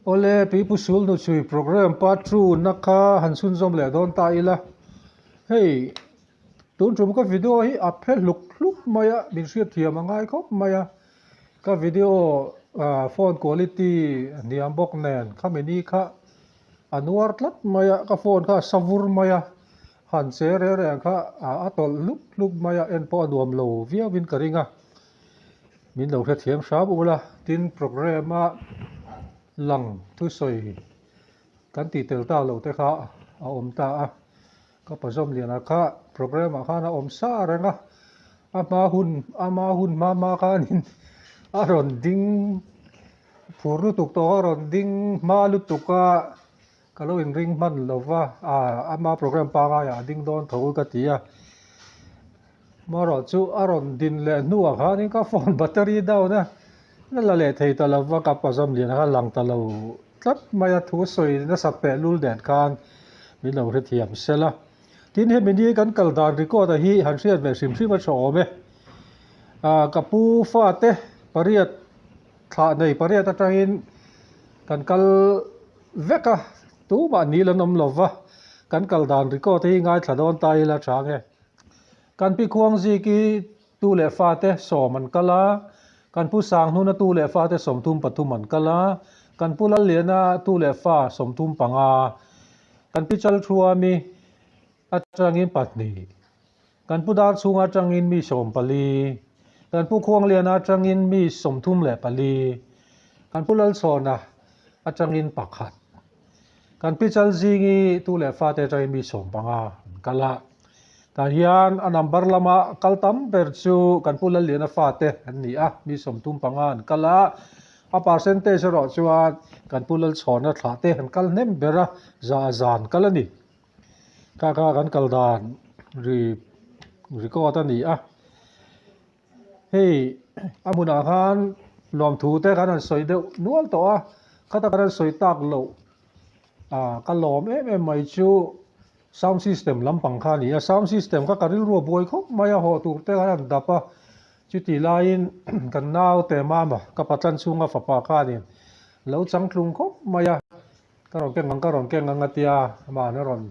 Ole pipusul no chui program part 2 nakha hansun zom le don ta ila hey tun chum ka video hi aphe luk maya bin sia thiam angai khop maya ka video phone quality niam bok nen khameni kha anwar tlat maya ka phone kha savur maya han se re kha atol luk maya en po nuam lo via win karinga min lo thiam sha bula tin program a lang tu soi kan ti tel ta lo te kha a om ta a ka pazom liana kha program a kha na om sa renga ama hun ma kanin aron ding furu tuk to aron ding malu tuka kalo in ring man lova ama program pa ga ya ding don thau ka tia maro chu aron din le nuwa kha ni ka phone battery down na la le thei ta lova ka pazom liana kha lang ta lo tlat maya thu soi na sat pe lul den kan mi lo re thiam sela tin he meni kan kal dar record a hi han riat ve sim ma so me kapu fa te pariat tha nei pariat atangin kan kal veka tu ba ni lanom lova kan kal dan record hi ngai thadon tai la change kan pi khuang ji ki tu le fa te so man kala kan pu sang nu na tu le fa te som tum pathum man kala kan pu la lena tu le fa som tum panga kan pi chal thua mi atangin patni kan pu dar chunga atangin mi som pali kan pu khuang lena atangin mi som thum le pali kan pu lal sona atangin pakhat kan pi chal jingi tu le fa te atangin mi som panga kala ta hian a number lama kaltam per chu kan pu lal lena fa te ani a mi som thum panga kala a percentage ro chuan kan pu lal chona thla te han kal nem bera za zan kalani ka kan kal dan record ani a hey amuna khan lom thu te kan soi de nual to a khata kan soi tak lo ka lom em mai chu sound system lampang kha ni a sound system ka karil ro boi khop maya ho tur te kan dapa chu ti lain kan naw te mama ka patlan chunga fa pa kha ni lo chang thlung khop maya karon ke ngang atia ma na ron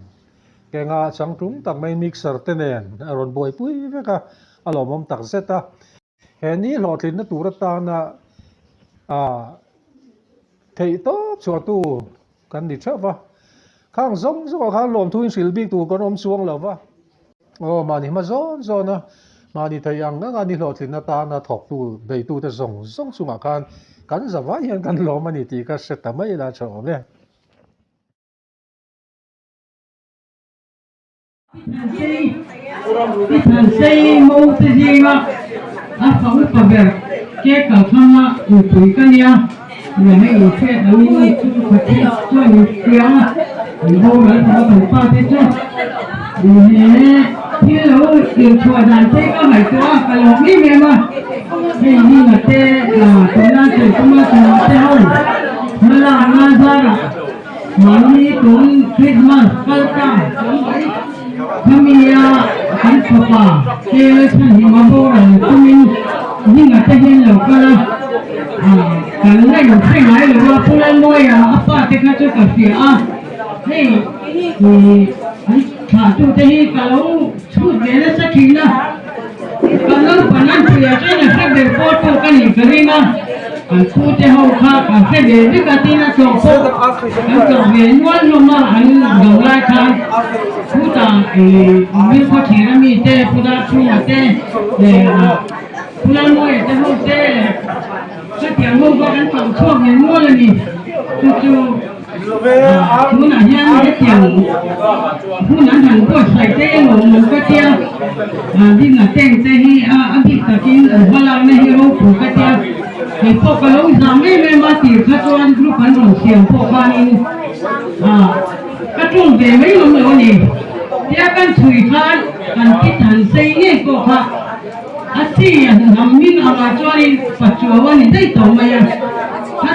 ke nga chang tung tak mai mixer te nen ron boi pui veka alomom tak zeta he ni lotlin na tur ta na thei to chu tu kan ni chawa khang zong zo kha lom thuin sil bik tu kon om suang lawa mani ma zon na mani thayang nga ni lotlin na ta na thok tu bei tu te zong chunga kan zawa hian kan lom ani ti ka seta mai la cho me Tan sei mo te jinga a phau pa ber ke ka thama u pui ka nia ne me u che da ni chu ka ti cho ni kya ni ho la ta pa te cho ni ti lo yu chua dan te ka mai to ka lo ni me ma ni na te na to na te kuma te ho mala na zara mani tun Christmas kalka Kamiya kan papa ke chan ni mabo ran kumin ni nga te hin lo kala kan na yo sai ngai lo wa pulan mo ya apa te ka chu ka fi a hey ni tha tu te hi ka lo chu de na sa khina kan lo panan tu ya che na se de photo kan ni karina kan chu te ho kha ka se de ni ka ti na so ko kan so ve nuan no ma an do la kha puta mi ko thira mi te puda chu te de pula mo te ho te se ti mo ko kan pang chu mi mo le ni chu mu na hian ne tiang mu na han ko sai te mo mo ka tia di na teng te hi a di ta kin bala me hi ro pu ka tia e po ka lo za me ma ti kha chuan group kan ron siam po ka ni ka chung de me lo ni dia kan chui khan kan ti than sei nge ko kha asi hammin ama chori pachuwa ni dai to maya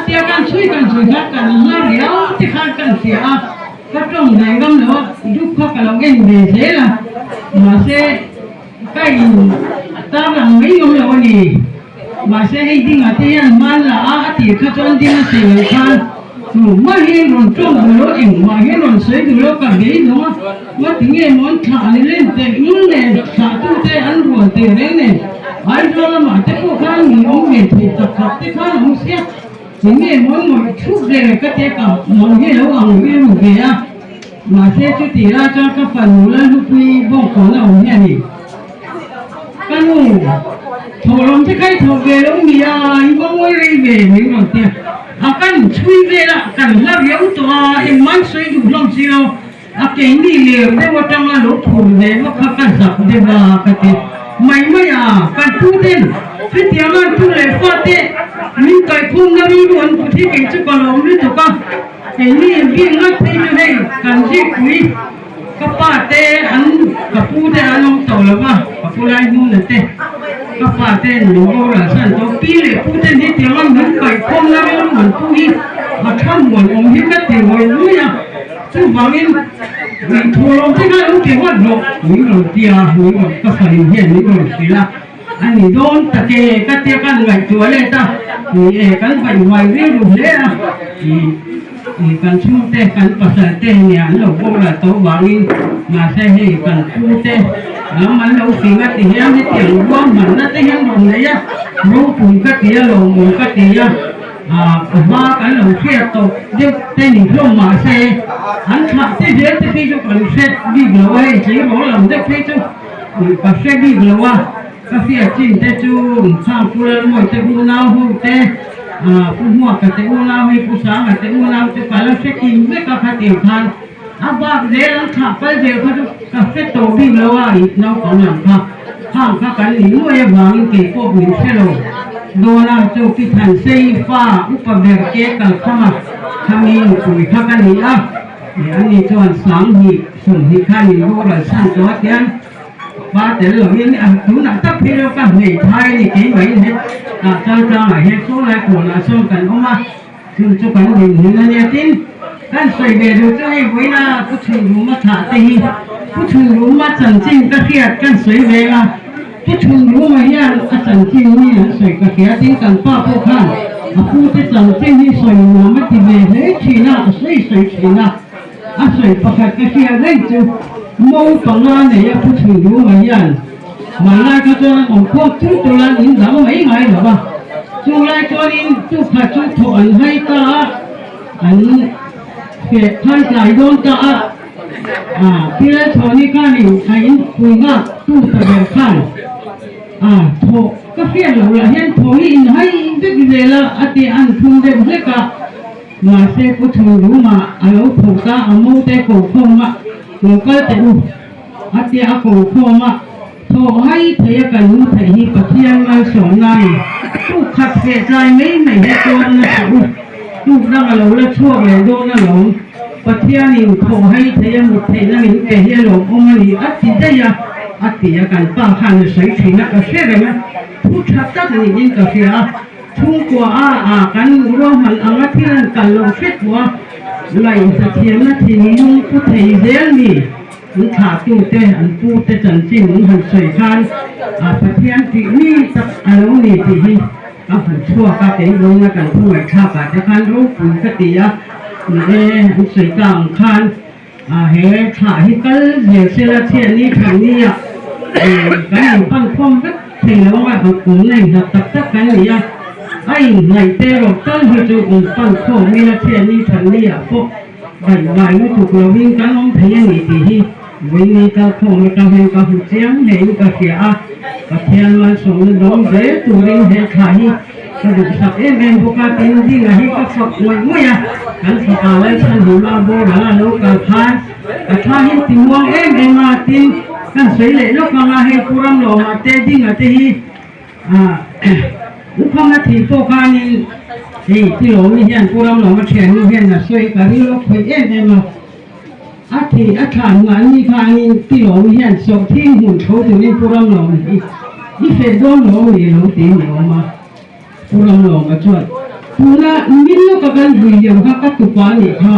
dia kan chui kha kan la riau ti kha kan sia ka trong de gam lo du kha ka lo gen de se la ma se kai ta lang mai lo ni ma se hei ding ate yan man la a ti kha chon ding se khan มาเห็นมันจ้องดูแล้วเองมาเห็นมันใส่ดูแล้วก็เดี๋ยวนะว่าถึงไอ้มันขานี่เล่นแต่ยุ่งเลยขาตู้แต่อันรัวแต่เล่นเนี่ยไอ้ตัวละมาแต่พวกข้างมีองค์เห็นที่ตะขับแต่ข้างมันเสียถึงไอ้มันชุบเลยก็เจ๊กับมันเห็นแล้วอ่างไม่รู้เกี่ยมาเสียชุดที่ราชก็ฝันแล้วลูกพี่บ้องของเราเนี่ยนี่กันโอ้โถลมที่ใครโถเกลมีอะไรบ้างไม่ได้เบไม่รู้เตี้ยakan chui vela kan la riau to e man soi du long silo aken ni le de watang la lo phur de ma kha kan sak de ba ka te mai mai a kan tu den fi ti ma tu le fa te min kai khum na ri ron pu thi ke chu ka lo ni to ka e ni bi na te ni he kan ji kui ka pa te an ka pu de an to la ba ka pu lai nu na teก็ฟาเต้นหนูก็สั่นตัวปีเลยพูดเต้นที่เดียวมันเหมือนไก่คมแล้วมันเหมือนผู้นี้มาข้ามหัวองค์ที่ก็เตียวรู้ยังซึ่งบางทีมันทัวร์ลงที่นั่นรู้เกี่ยวว่าหลงนี่หลงเตียนี่หลงก็ใส่เหี้ยนี่หลงสิละอันนี้โดนตะเกียก็เตียกันไหวตัวเลยจ้ะนี่เอกันไปไหวเรื่องดูเลยอ่ะนี่กันชูเตะกันภาษาเตะเนี่ยเราพวกเราตัวบางทีมาใช้ให้กันชูเตะแล้วมันเราสิ่งก็ตีอย่างที่เตียงร่วมมันนั่นที่ยังลงเลยอ่ะรู้ปุ่นก็ตีลงมุนก็ตีอ่ะว่ากันเราเสียตกเด็กเต้นลงมาเสียอันขับที่เด็กที่จุกันเสร็จดีกว่าไอ้ที่เราลำเด็กที่จุก็เสร็จดีกว่าก็เสียจริงแต่จุข้างผู้เล่นมวยแต่ผู้น่าหูแต่ผู้หัวก็แต่ผู้น่าให้ผู้สาวก็แต่ผู้น่าจะไปแล้วเสร็จกินไม่ก็ขัดเดียวกันอาบ้าเดี๋ยวขับไปเดี๋ยวเขาจะกาแฟโตดีแล้วว่าอีกน้องของหลังค่ะข้างข้ากันหนีมวยบางเก็บพวกหนีเชลโดนจูกิทันเซฟ้าอุปเบกเกกันเข้ามาทำมีคุยข้ากันหนีอ่ะอันนี้จวนสังหีส่งหีข้าหนีโบราณสั้นตัวเดียนว่าแต่เราเห็นดูหนังตับพี่เราก็เหนื่อยไทยนี่เก๋ไว้เนี่ยเจ้าเห็นโซ่ไรคนละส่งกันออกมาถึงจุกันหนีนั่นเนี่ยทิ้งกันใส่เบลจะให้ไว้นะผู้ชายรู้มาถาตีผู้ชายรู้มาจันจิงก็เขียดกันใส่เบลผู้ชายรู้มาเนี่ยจันจิงนี่ใส่ก็เขียดทิ้งกันป้าพวกข้างผู้ที่จันจิงนี่ใส่หัวมาตีเบลเฮ้ยชีน่าใส่ชีน่าใส่ประกาศก็เขียดเล่นจูมองฝั่งนั้นเนี่ยผู้ชายรู้มาเนี่ยมาไล่ก็จะของพวกทุกตัวนั้นหลังไม่ไงหรอวะจุไล่ตัวนี้จุขัดจุถอนให้ก็อันเกิดท่านหลายโดนตาพี่เล่โทนี่ข้านี่ไอ้คุยง่าตู้ตะเบียข้างโทก็เพี้ยนเราเห็นโทนี่ให้ดึกเวลาอติอันทุ่งเด็กเล็กมาเสกผู้ชายรู้มาเอาถูกตาเอาโมเตโกโคมาหนูก็แต่อติอาโกโคมาโทให้เทียกันรู้เทียกับเทียนมาสอนนายตู้ขัดเสียใจไม่ได้ตัวนะลูกนั่งเราแล้วชั่วเลยโดนหลงปัจจัยนี้ขอให้เทียมหมดเทียนนี่แกเฮียหลงอมันนี่อัดติดได้ยาอัดติดกันป้าขันใส่ถีนักเสียเลยนะผู้ชักตัดนี่ยิ่งกเสียทุ่งกว่ากันร่วมมันอังที่นั่นกันลงเฟซว่าไหลสะเทียนนาทีนี้นุ่งผู้เทียเดียนี่มันขาดตู้เตะอันปูเตะจันจิงมันหันใส่คันปัจจัยที่นี่สักอันนี้ที่ก็หันชั่วก็เป็นลงมากันผู้ไหวข้าป่าจะคันรู้ปุ่นกติยานี่ใส่กลางคันเฮ้ถ่ายให้ก็เดี๋ยวเสร็จเที่ยนี้ทางนี้กันปั้นพร้อมก็ถึงแล้วว่าของกูเนี่ยตักกันนี่ไอ้ไหนเตะรถต้นที่จูงปั้นพร้อมมีละเที่ยนี้ทางนี้พวกใบไม่ถูกเราวิ่งกันล้มเทียนนี่ที่วิ่งนี่ก็พงก็เห็นก็หุ่นเสียงเห็นก็เสียก็เทียนมาส่งน้องเด็กตัวเองเห็นถ่ายก็ดูสักเองพวกการเป็นที่ไหนก็ฝักมวยกันฝักอะไรฉันดูมาโบราณโลกาพานกระทายติมวงเองมาติมกันสวยเลยโลกมาให้ผู้รำหล่อมาเตะดิ้งอะเตะลูกเขามาถีบพวกการนี่ที่หลงนี่เห็นผู้รำหล่อมาแข่งนี่เห็นนะสวยกันนี่โลกคุยเองมาอาทิตย์ขานงานนี่พานี่ที่หลงนี่เห็นสอบที่หุ่นเขาถึงนี่ผู้รำหล่อนี่เฟดโดนหลงนี่หลงตีหลงมาผู้รำหล่อมาช่วยผู้ละมิลล์กันดูอย่างเขาก็ตุปานี่ค่ะ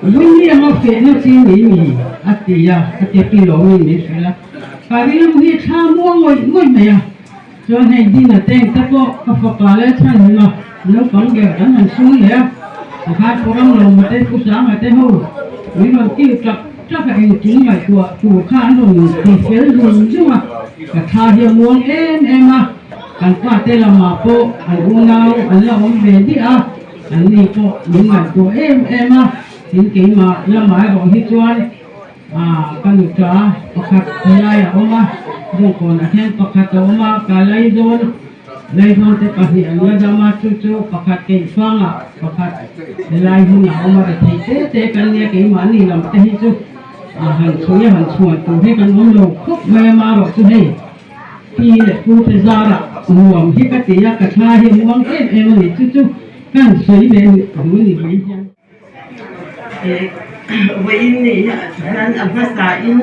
วันนี้มาเฟดนี่จริงนี่มีอาทิตย์ที่หลงนี่สิละการที่เราที่ช้าม่วงง่อยไหมจนให้ดินเต็งแต่ก็ฝักอะไรฉันเนาะแล้วฝังเดียวกันมันสูงเลย นะครับพวกเราลงมาได้กุศลมาได้หูวิมันกิ้วจับจับไอ้จริงใหญ่ตัวข้าหนุ่มที่เสียหนุ่มใช่ไหมกระทาเดียวมวงเอ็มมากันป้าเตละมาโปอันอุ้งเอาอันละผมเวทีอ่ะอันนี้โปยิงใหญ่ตัวเอ็มมาถึงกี่มาละหมายของที่จวนกันอยู่จ้าประคัดอะไรอ่ะออกมาดูก่อนนะแค่ประคัดออกมากาไล่โดนไล่โดนแต่ปะที่อันนี้จะมาจู่ๆประคัดเก่งฟังอ่ะประคัดไล่หุ่นออกมาเตะกันเนี่ยเก่งมานี่ลำเตะจู่หันช่วยตัวให้กันล้มลงคุกแม่มาหรอกจู่ให้ที่เนี่ยผู้ที่ซาระห่วงที่กติยากระชายห่วงเอ็มนี่จู่ๆกันสวยเลยดูนี่ไม่ยังวันนี้นั้นภาษาอิน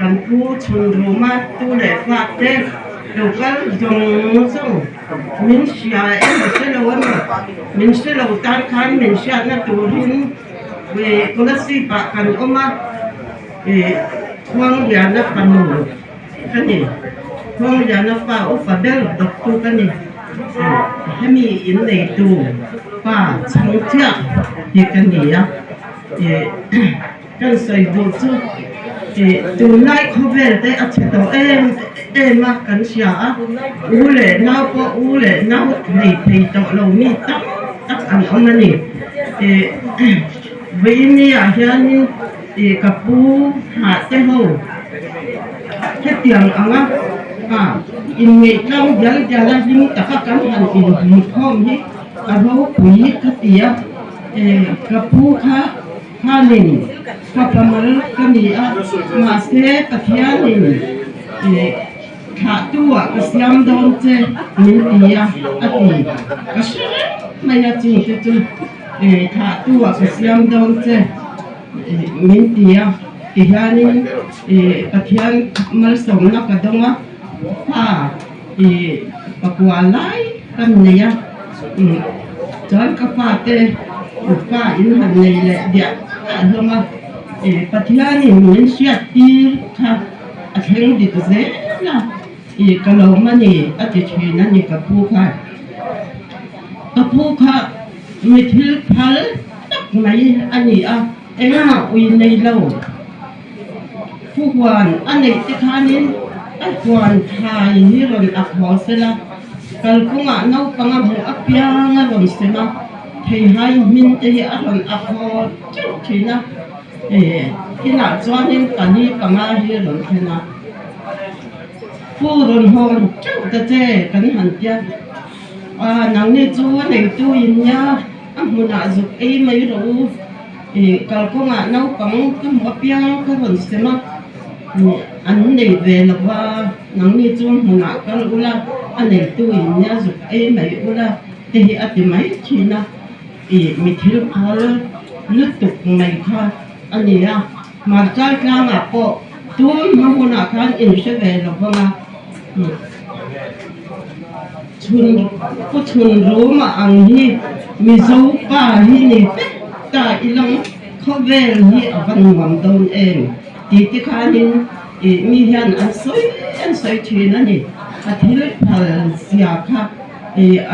กันผู้ชนรู้มาตัวเล็กว่าเด็กเราก็จงส่งมินเชียมินเชียเราว่ามินเชียเราตามขันมินเชียนั่นตัวหินเวคนละสิบะกันก็มาควงยานับปนูกันนี่ควงยานับป่าอุปเดลดอกตัวกันนี่ให้มีอินในตัวป่าช่างเจ้าเด็กกันนี่กันใส่ดูจูตัวไล่เขาเวลได้อัจฉริยะมากันเสียอูเล่น้าก็อูเล่น้าในตัวเรามีตักอันนั้นนี่วันนี้อาจารย์กับผู้หาเจ้าแค่เตียงอ่ะอินเมจเราเดี๋ยวจะได้ยินแต่ก็การหันอินมีข้อมที่เราปุ๋ยกเตียกับผู้ค้าหนึ่งกับประมาณกันนี่มาเสกเทียนนี่ขาตัวก็เสียมโดนเจมินเตียอันนี้ก็ใช่ไม่ยากจริงจุดขาตัวก็เสียมโดนเจมินเตียอีกอย่างนึงกเทียนมาส่งนักกระดงปกวาไล่กันเนี่ยจอนกฟ้าเตฟ้าอินหันเลยแหละเดี๋ยวเรามาปฏิญาณนี่มันเสียตีค่ะอันนี้ดิเซนะก็เรามานี่อาจจะช่วยนั่นนี่กับผู้ค่ะมีที่พัลตักไหมอันนี้อุยในเราผู้วันอันนี้ที่ข้านี้อันวันไทยนี่เราอักขอเสละกันคงน้องปังบุอัพยางเราเสละที่ให้มินที่เราอักขอจุดที่นะที่หน้าจอนี้ตอนนี้ปังที่เราที่นะผู้รอนหอนจุดแต่เจ้กันหันเดียนังนี่จูในตู้ยินยามุนาจุกไม่รู้กันคงน้องปังก็หัวเปียงก็เราเสละอันนี้เวลาว่านังนี่จูหัวหน้ากันอุลาอันนี้ตัวอินเนี่ยจุกไม่อุลาที่อาทิตย์ไม่ชีนะมีที่ลูกค้าลึกตุกไม่ค่ะอันนี้มาจากกลางก็ตัวมาหัวหน้ากันอินเสเวลาว่าชุนรู้มาอันนี้มีโซ่ป้าที่นี่แต่อีหลังเขาเวลนี่กันหวังโดนเองที่ข้านี้มีเห็นอันสวยชีนั่นนี่อาทิตย์พันเสียค่ะ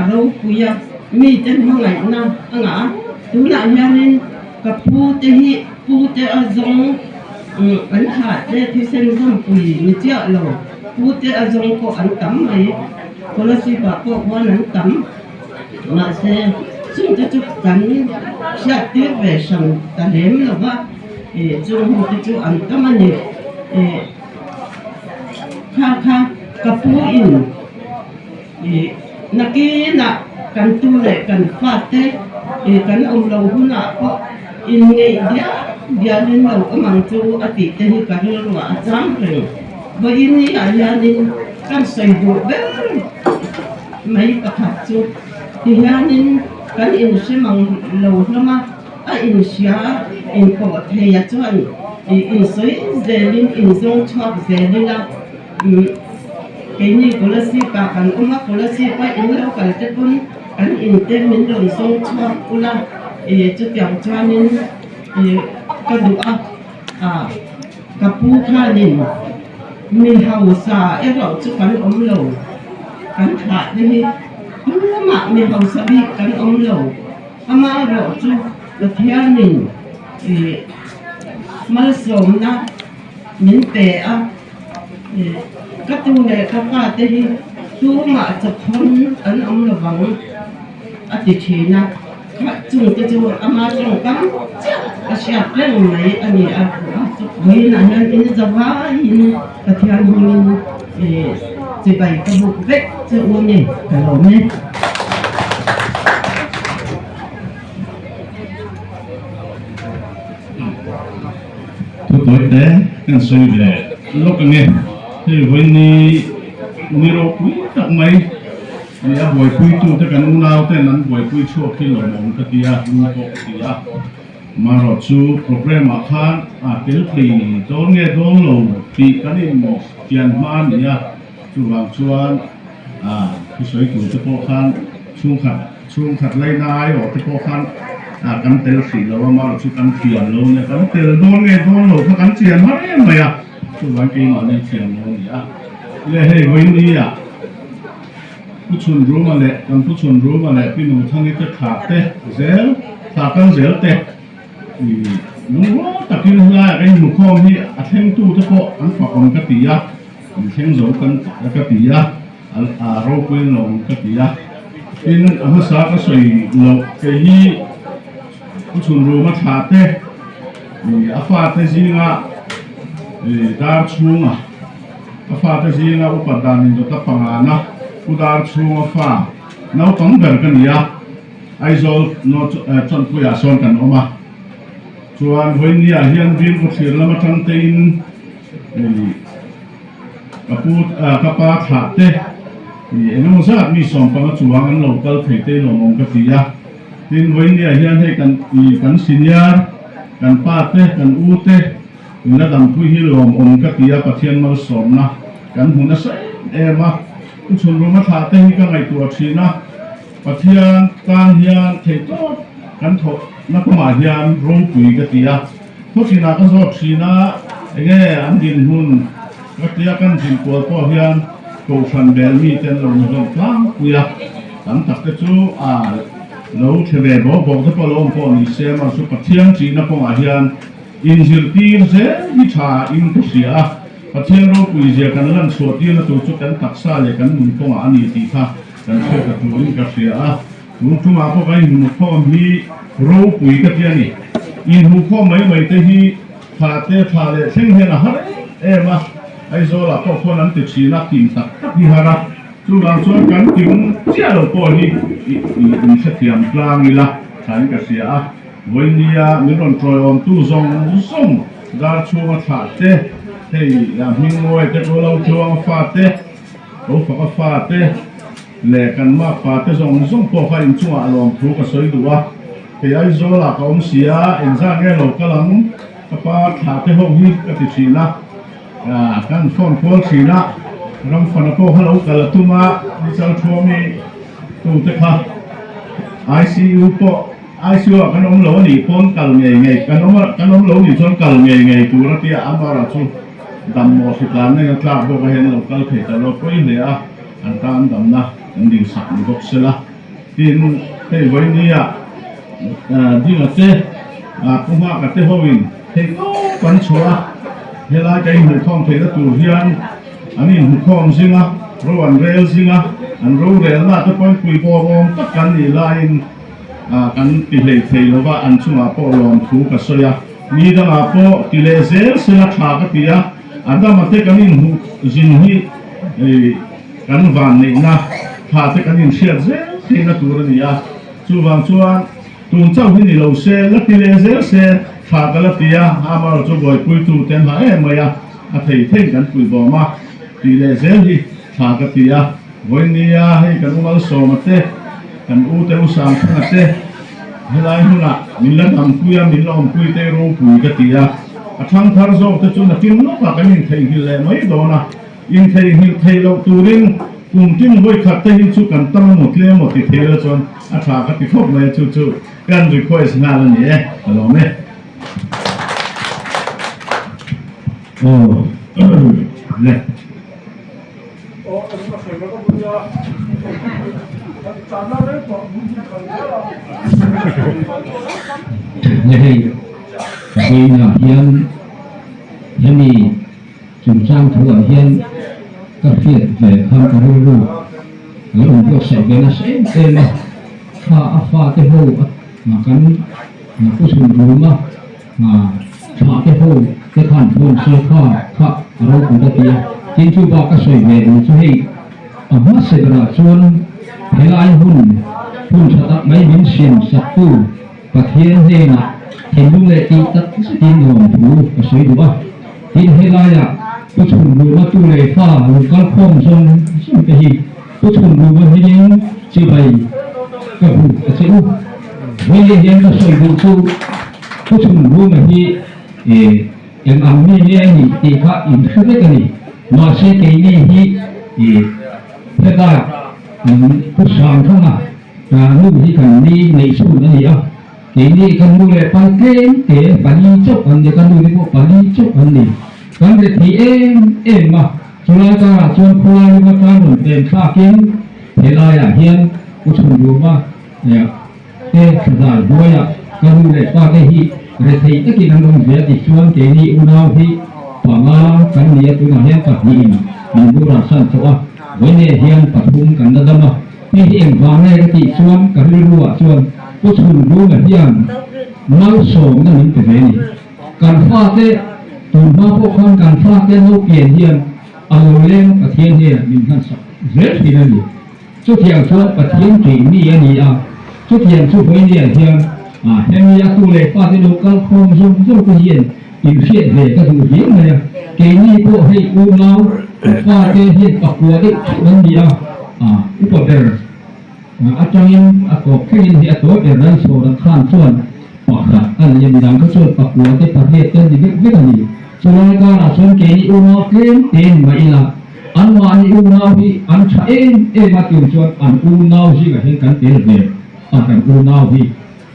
เราคุยมีแต่เมื่อไงนะดูหน้าเห็นกับผู้ที่อาจงอันขาดที่เส้นทางปุยมีเจ้าเราผู้ที่อาจงก็อันต่ำไหมคนละสิบาทก็วันนั้นต่ำมาเสียซึ่งจะจุดกันชาติเวชันแต่เห็นหรือว่าจุดหัวจุดอันต่ำนี่ค่ะกับผู้อินนักกีฬากันตัวเล็กกันฟาดเตกันอมเราหุ่นก็อินไงเดียร์เราก็มันจูอาทิตย์ที่กันเราว่าจำเลยว่าอินนี่อะไรนี่กันใส่ดูเบลไม่ประคับจูที่ยานี่กันอินใช่มั้งเราละมาอินเสียอินปอดเฮียจวนอินสวยเซลินอินซงชอบเซลินละini polisi pakan umat polisi pak ini lo kalau tepun kan ini minum songcap ulah setiap janin kedua kapukanin mihausa lo cukan lo kan hak ni lama mihausa bi kan lo ama ro chu la thianin mal som na min te a ka tu le ka pa te hi tu ma cha khon an am la wang a ti thina kha chung te chu ama chung kam a sha pleng mai ani a hoi na nan in zawa in ka thian hin chỉ bày cái vụ vết chữ uống nhỉ phải lộn nhé tôi tuổi thế cái suy về lúc nghe thì với ni rô quý tặng mấy thì à buổi quý tu tất cả nung nào thế nên buổi quý chua khi lộn mồm cái tia nung bộ tia mà rồi chú program mà khan tiểu thì tôi nghe tôi lộn thì cái này một tiền man nhỉ chú vàng chuan cái suy chủ cái bộ khan chung khát lấy nai ở cái bộ khanกันเตลสีแล้วมาชุกันเทียนแล้วเนี่ยกันเตลโดนไงโดนหลงกันเทียนมาเนี่ยไม่อะชุวันกี่มาเนี่ยเทียนแล้วเนี่ยเลยให้วันนี้ผู้ชนรู้มาเลยกันผู้ชนรู้มาเลยพี่หนุ่มทั้งนี้จะขาดเตะเซลขาดกันเซลเตะลุงว่าตะกี้นั่นแหละไอ้หนุ่มข้อนี้อัดแท่งตู้ตะโกอันฝากคนกติยะแท่งโสกันกติยะโรคเป็นหลงกติยะพี่นั่นอาสาก็ใส่หลงแค่ยี่ผู้ชนรู้มาถาเต้อาฟาเตจิงะดาร์ชูงะอาฟาเตจิงะอุปดานินจุตปังานะอุดาร์ชูงอาฟาน้าต้องเดินกันยาไอโซลโนจนคุยอาสอนกันออกมาส่วนวันนี้เฮียนวินกุศิลละมาทันเตินกับปาถาเต้น้องสัตว์มีสองปังจวงอันโลกาลเขตเต้หลงกติยาทีนวันนี้เฮียนให้กันสิญญากันป้าเต้กันอูเต้และดำผู้ฮิลมองกติยาปะเทียนมาสมนะกันหุ่นนะใส่มาผู้ชนรู้มาถาเต้ให้กันไอตัวชีนะปะเทียนการเฮียนเทโตกันถกนักมาเฮียนรู้ปุ๋ยกติยาทุกชีนะก็สอบชีนะไอ้แง่อันดินหุ่นกติยากันสินกัวพ่อเฮียนโกฟันเบลมีเต้นลงลงกลางปุยกันตักกระจูเราเทเวบบอกที่พอลงพอนี่เสียมาสุขเทียงจีนักของอาเฮียนอินซิลตีนเสียวิชาอินกุเสียปะเทียงเราคุยเสียกันลั่นสวดที่นั่นตัวจุดกันตักซาเลยกันมุนของอันนี้ตีท่ากันเชื่อกับตัวอินกุเสียมุนทุ่มาพวกไอ้มุนพ่อมีเราคุยกันที่นี่อินหุพ่อไม่แต่ที่พาเตะพาเลยเส้นเห็นอะไรมาไอ้โซล่ะพวกคนนั้นติดชีนักกินตักที่ฮาระทุกอย่างส่วนกันถึงเจ้าเราพอนี่มีเสียงกลางนี่ละฉันก็เสียวันนี้มีรอนทรอยออนตู้ซองส่งดาร์ชัวฟาเต้เฮ้ยอย่างหิ้งมวยแต่เราชัวฟาเต้เราฝักฟาเต้แหลกกันมาฟาเต้ซองพอใครอินชัวอารมณ์ถูกก็สวยดูว่าเฮ้ยไอ้โซล่ะเขาเสียอินซ่าแก่เรากำลังกับฟาขาเต้ห้องนี้ก็ติดชีนะกันฟ้อนโพลชีนะรำฟันโป้ฮัลโหลกันละตุมาดิฉันชัวมีตูเตค่ะ ICU โป้ ICU กันน้องหลวงนี่พ้นกันไงกันน้องหลวงนี่ชนกันไงตูรัตยาอันบาราชูดำมอสิการเนี่ยกล้าบอกว่าเห็นเรากันเถิดแต่เราก็ยังเหลืออันตามดำนะอันดิ่งสักนี่ก็เสร็จละที่ให้ไว้นี่ที่เราเจ้พุ่งมากับเจ้าวินเฮ้ยกันชัวเฮลาใจหูท่องเทละตูเฮียนอันนี้หุบข้อมสิงะรู้อันเรลสิงะอันรู้เรลน่าจะเป็นคุยพอมตักกันนี่ไลน์กันติเลเทลว่าอันช่วงอาโปลอมถูกกับเสียมีดังอาโปติเลเซลสิงะชากติยาอันนั้นมาเทกันนี่หุจินฮีกันวันนี่นะพาเทกันนี่เชียร์เซลที่นั่นตัวนี้ยาช่วงตุนเจ้าที่นี่เราเซลและติเลเซลเซลพากันละติยาหามาเราจะบ่อยคุยตูเต็มหายเมื่อยอาเทยเท่งกันคุยบ่มาทีเลเซลที่ชากติยาวันนี้ให้กันอุมาสมาเตกันอุเตอุสามขันเตเฮลัยหุนะมิลลันอัมคุยมิลลันคุยเตโรคุยกติยาทั้งทาร์โซเตจุนกินนกกันอินเทยฮิลเลไม่โดนะอินเทยฮิลเทยเราตูรินกุมกินไว้ขัดเตยฮิลสุกันตั้งหมดเลยหมดที่เทยละจนอาชากติพบเลยจู่ๆกันรีควอสงานนี้ฮัลโหลเม่โอ้เล่ ให้เองนะเฮียนยังมีจุดสร้างถั่วเฮียนก็เพียรแต่ทำกันรู้แล้วผมก็ใส่เป็นอาเซียนเต็มฟ้าเต็มหัวมากันผู้ชมรู้มั้ยฟ้าเต็มหัวจะทำพงเสื้อผ้าเราอุตติจินชูบอกก็สวยเวรช่วยมาเสกระชวนเฮลายหุ่นชะตาไม่บินเสียนสักตู้ประเทศเฮนะเห็นดูแลตีตัดตีนหอมผูก็สวยดูว่าทีเฮลายผู้ชมรู้ว่าตู้เลยฟ้าลูกก็คมทรงสิ่งที่ผู้ชมรู้ว่าเฮียนสิไปก็ผูก็สวยเฮียนก็สวยดูสู้ผู้ชมรู้ว่าที่ยังอันนี้เนี่ยนี่ที่ข้าอินคือกันนี่มาเสกนี่ที่เพื่อได้ผู้สร้างทั้งนั้นรู้ที่กันนี้ในส่วนนี้ini kan mulai pakai bali cok kan dia kan dulu buat bali cok kan ni kan dia TM mah soalnya kan cuan pulang lima tahun dan saking helaya hian usun rumah ya sedar dua ya kan mulai pakai hi reti itu kita nong dia di cuan kini unau hi pangal kan dia tu nak hian tak hi minggu rasan soal ini hian patung kan dah mah ni yang bangai keti cuan kan dua cuanผู้ชมรู้แบบอย่างเล่าโสมนั่นเป็นไงนี่การฟาดเตะตูนมาพวกคนการฟาดเตะเราเปลี่ยนเยี่ยมเอาเล่นประเทศเนี่ยมีการสอบเร็ดที่นั่นนี่ชุดเทียงช่วยประเทศจีนนี่อันนี้ชุดเทียงช่วยคนเนี่ยเทียงแห่งนี้ตัวเล็กฟาดเตะโลกาคงช่วยคนเยี่ยมอินเสียเลยก็ดูเยี่ยมเลยเกนี่พวกให้อุ้มเราฟาดเตะเยี่ยมปักหัวได้นั่นดีอุปเดร์อาจารย์ก็แค่ยินดีตัวเดี๋ยวนั้นโซนข้ามส่วนปากอันยังดังก็ส่วนปักหัวที่ประเทศเต้นดีไม่กันดีส่วนการส่วนเกณฑ์อุณหภูมิเต็มไม่ละอันวันอุณหภูมิอันช้ามาถึงส่วนอันอุณหภูมิก็เห็นกันเต็มเลยอันกันอุณหภูมิ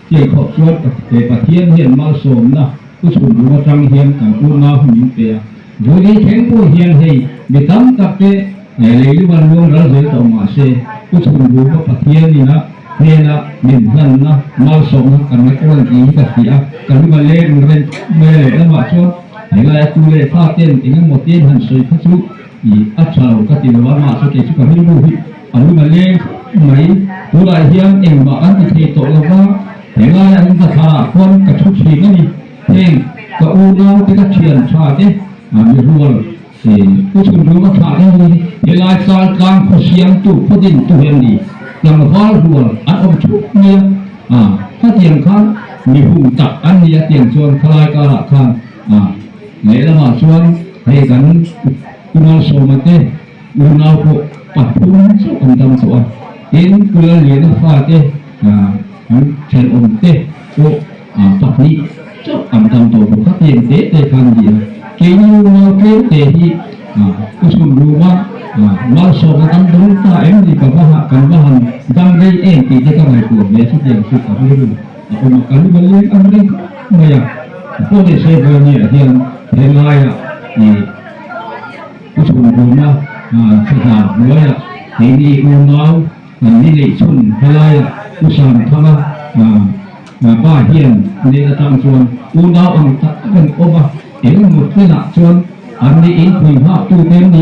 ที่ขอบส่วนประเทศเห็นมาสมนะผู้ชมรู้ว่าจังเห็นกันอุณหภูมิเปลี่ยนโดยที่แข็งผู้เห็นให้ไม่ตั้งกับเตเลยวันลงเราจะต้องมาเสผู้ชมรู้ว่าประเทศนี้นะเนี่ยนะมินนั่นนะมาสมกันไม่ควรที่จะเสียกันมาเล่นเล่นเมื่อแล้วมาชดเห็นอะไรตัวเลยฟาเต้นเองหมดเต้นหันสวยพัชรุอัจฉริยะที่ว่ามาสุดที่สุดก็ไม่รู้ที่อันนี้มาเล่นไหมตัวอะไรเฮียงเองมาอันที่โตแล้วว่าเห็นอะไรอันที่ขาคนกระชุบชีกันนี่เองก็อูเราที่กระเชียนชาติมีรู้ว่าผู้ชมรู้ว่าชาตินี้เวลาสารกลางเขาเสียงตู้พดินตู้เห็นดียังฟ้ารัวอันอมชุบเนี่ยถ้าเตียงข้างมีหุ่นตักอันนี้เตียงชวนคลายกระข้างในละมาชวนให้กันอุณหภูมิเตอุณหภูมิปัดพุ่งสุดดำสวยเห็นกุลเลียนฟ้าเตเชิญอมเตโอปัดนี้สุดดำตัวบุคคลเตียงเตคันเดียเกี่ยวกับเรื่องเตที่ผู้ชมรู้ว่ามาสอบกันดูตาเอ็มดีกับว่ากันว่าดังได้เองที่จะต้องให้ตัวเลี้ยงสุดอย่างสุดกับเรื่องเอามากันดูเลี้ยงอันนี้ไม่อยากพวกที่เสพเนี่ยที่เห็นไรนี่ผู้ชมรู้ว่าสถานร้อยที่นี่อุณหภูมินี่เลยชุนเท่าไรผู้ชมทำบ้าเฮียนในกระทั่งส่วนอุณหภูมิเป็นโอ้บ้าเอ็งหมดที่หนักส่วนอันนี้เองคุยภาพตู้เต็มดี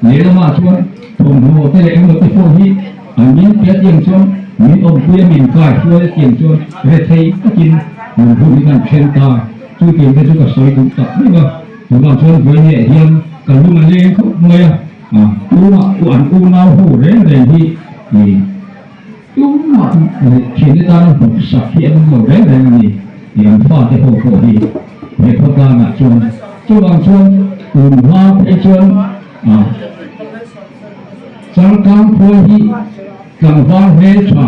ในละมาชวนผมหัวเตะเอ็งหมดที่พวกนี้อันนี้เพียรเตียงชวนมีอมเพียมินกายช่วยเตียงชวนเรทให้กินมันพูดกันเช่นตาจู่เตียงได้จู่กับสวยถูกตัดนี่ว่าถูกบางชวนไว้เนี่ยเฮียนกันรู้มันเลี้ยงเขาเลยตู้มาอูน่าหูเร่งเร่งที่ตู้มาเขียนในตาเราผมสักเขียนมันเร่งเร่งนี่อย่างฟ้าที่หัวเขาดีให้เขาตาหนักชวนจู่บางชวนอุ่นมาไอชวนสังฆังพวหิกังฟังเฮชา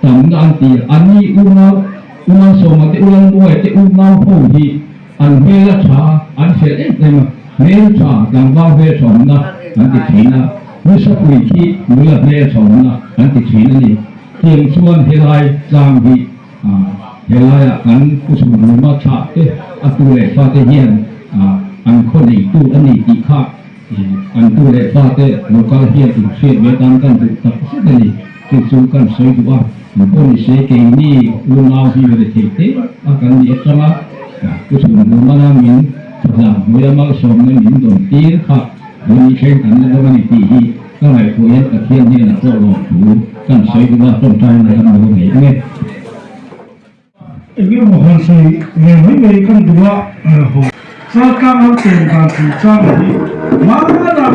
ตังดันตีอันนี้อุณาสมัติอุณาด้วยที่อุณาพวหิอันเฮลชาอันเสด็จเลยมาเฮชากังฟังเฮชานะอันติดขีนะมิสกุยที่เมื่อเฮชานะอันติดขีนั่นนี่เทียงชวนเฮลัยจางหิเฮลัยอันผู้สมุนมาชาเตอตุเลฟาเตเฮียนอันคนอีกตู้อันนี้อีกข้าอันตู้เลฟาเตโลกาเฮียนถูกเสียเวตันกันถูกตัดสินนี่ ซึ่งสูงกันสวยตัวมันก็มีเสกนี่ลุงเอาที่เราได้เทเตอาการนี้เองนะก็ส่วนมันมามินทุกอย่างเวลามาสอบมันมินโดนตีค่ะวันนี้เช่นกันแล้ววันนี้ที่ก็ให้ผู้เห็นตะเคียนนี่นะก็ลองดูกันสวยตัวต้นใจในการดูนี่เนี่ยอีกอย่างมันใช่เนี่ยไม่กันดูว่าสาขาอันเป็นการสื่อสารนี้มาแล้ว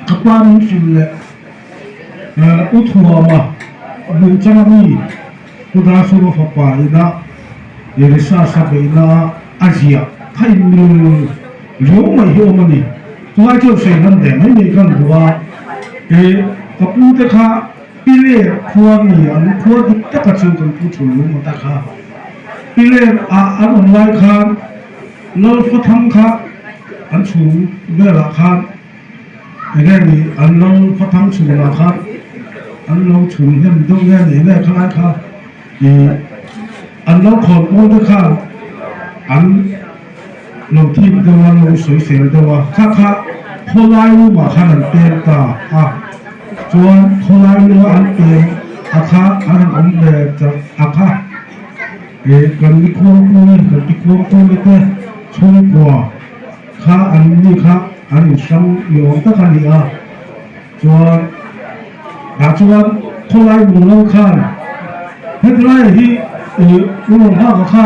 กับปานสุดเลยอุทวมาบุญจังมีพุทธสุรภพายนะเยริสาสเบนะอาเซียไทยมีเรื่องไม่เยอะมันนี่ตัวเจ้าเสนันเดไม่มีกันดูว่ากับผู้ที่ข้าพิเรศพัวมีอันพัวที่ตะกัดซึ่งกันผู้ชุนลุมาตะข้าพิเรศอันไลคานเราก็ทำข้าอันสูงเวลาข้าไอ้นี่อันเราก็ทำสูงราคาอันเราสูงเห็นตรงนี้นี่ได้ขนาดข้าอันเราขอโทษด้วยข้าอันเราที่ตัวเราสวยเสียตัวข้าคนไล่รู้ว่าข้านั้นเป็นตาส่วนคนไล่รู้อันเป็นข้าอันนั้นแบบจะข้ากันมีความรู้กันมีความรู้ไม่ได้ช่วยกว่าข้าอันนี้ข้าอันนี้ซ้ำอยู่ตั้งแต่นี้ส่วนส่วนคนไล่รู้เราข้าเห็นไรที่รู้ข้ากับข้า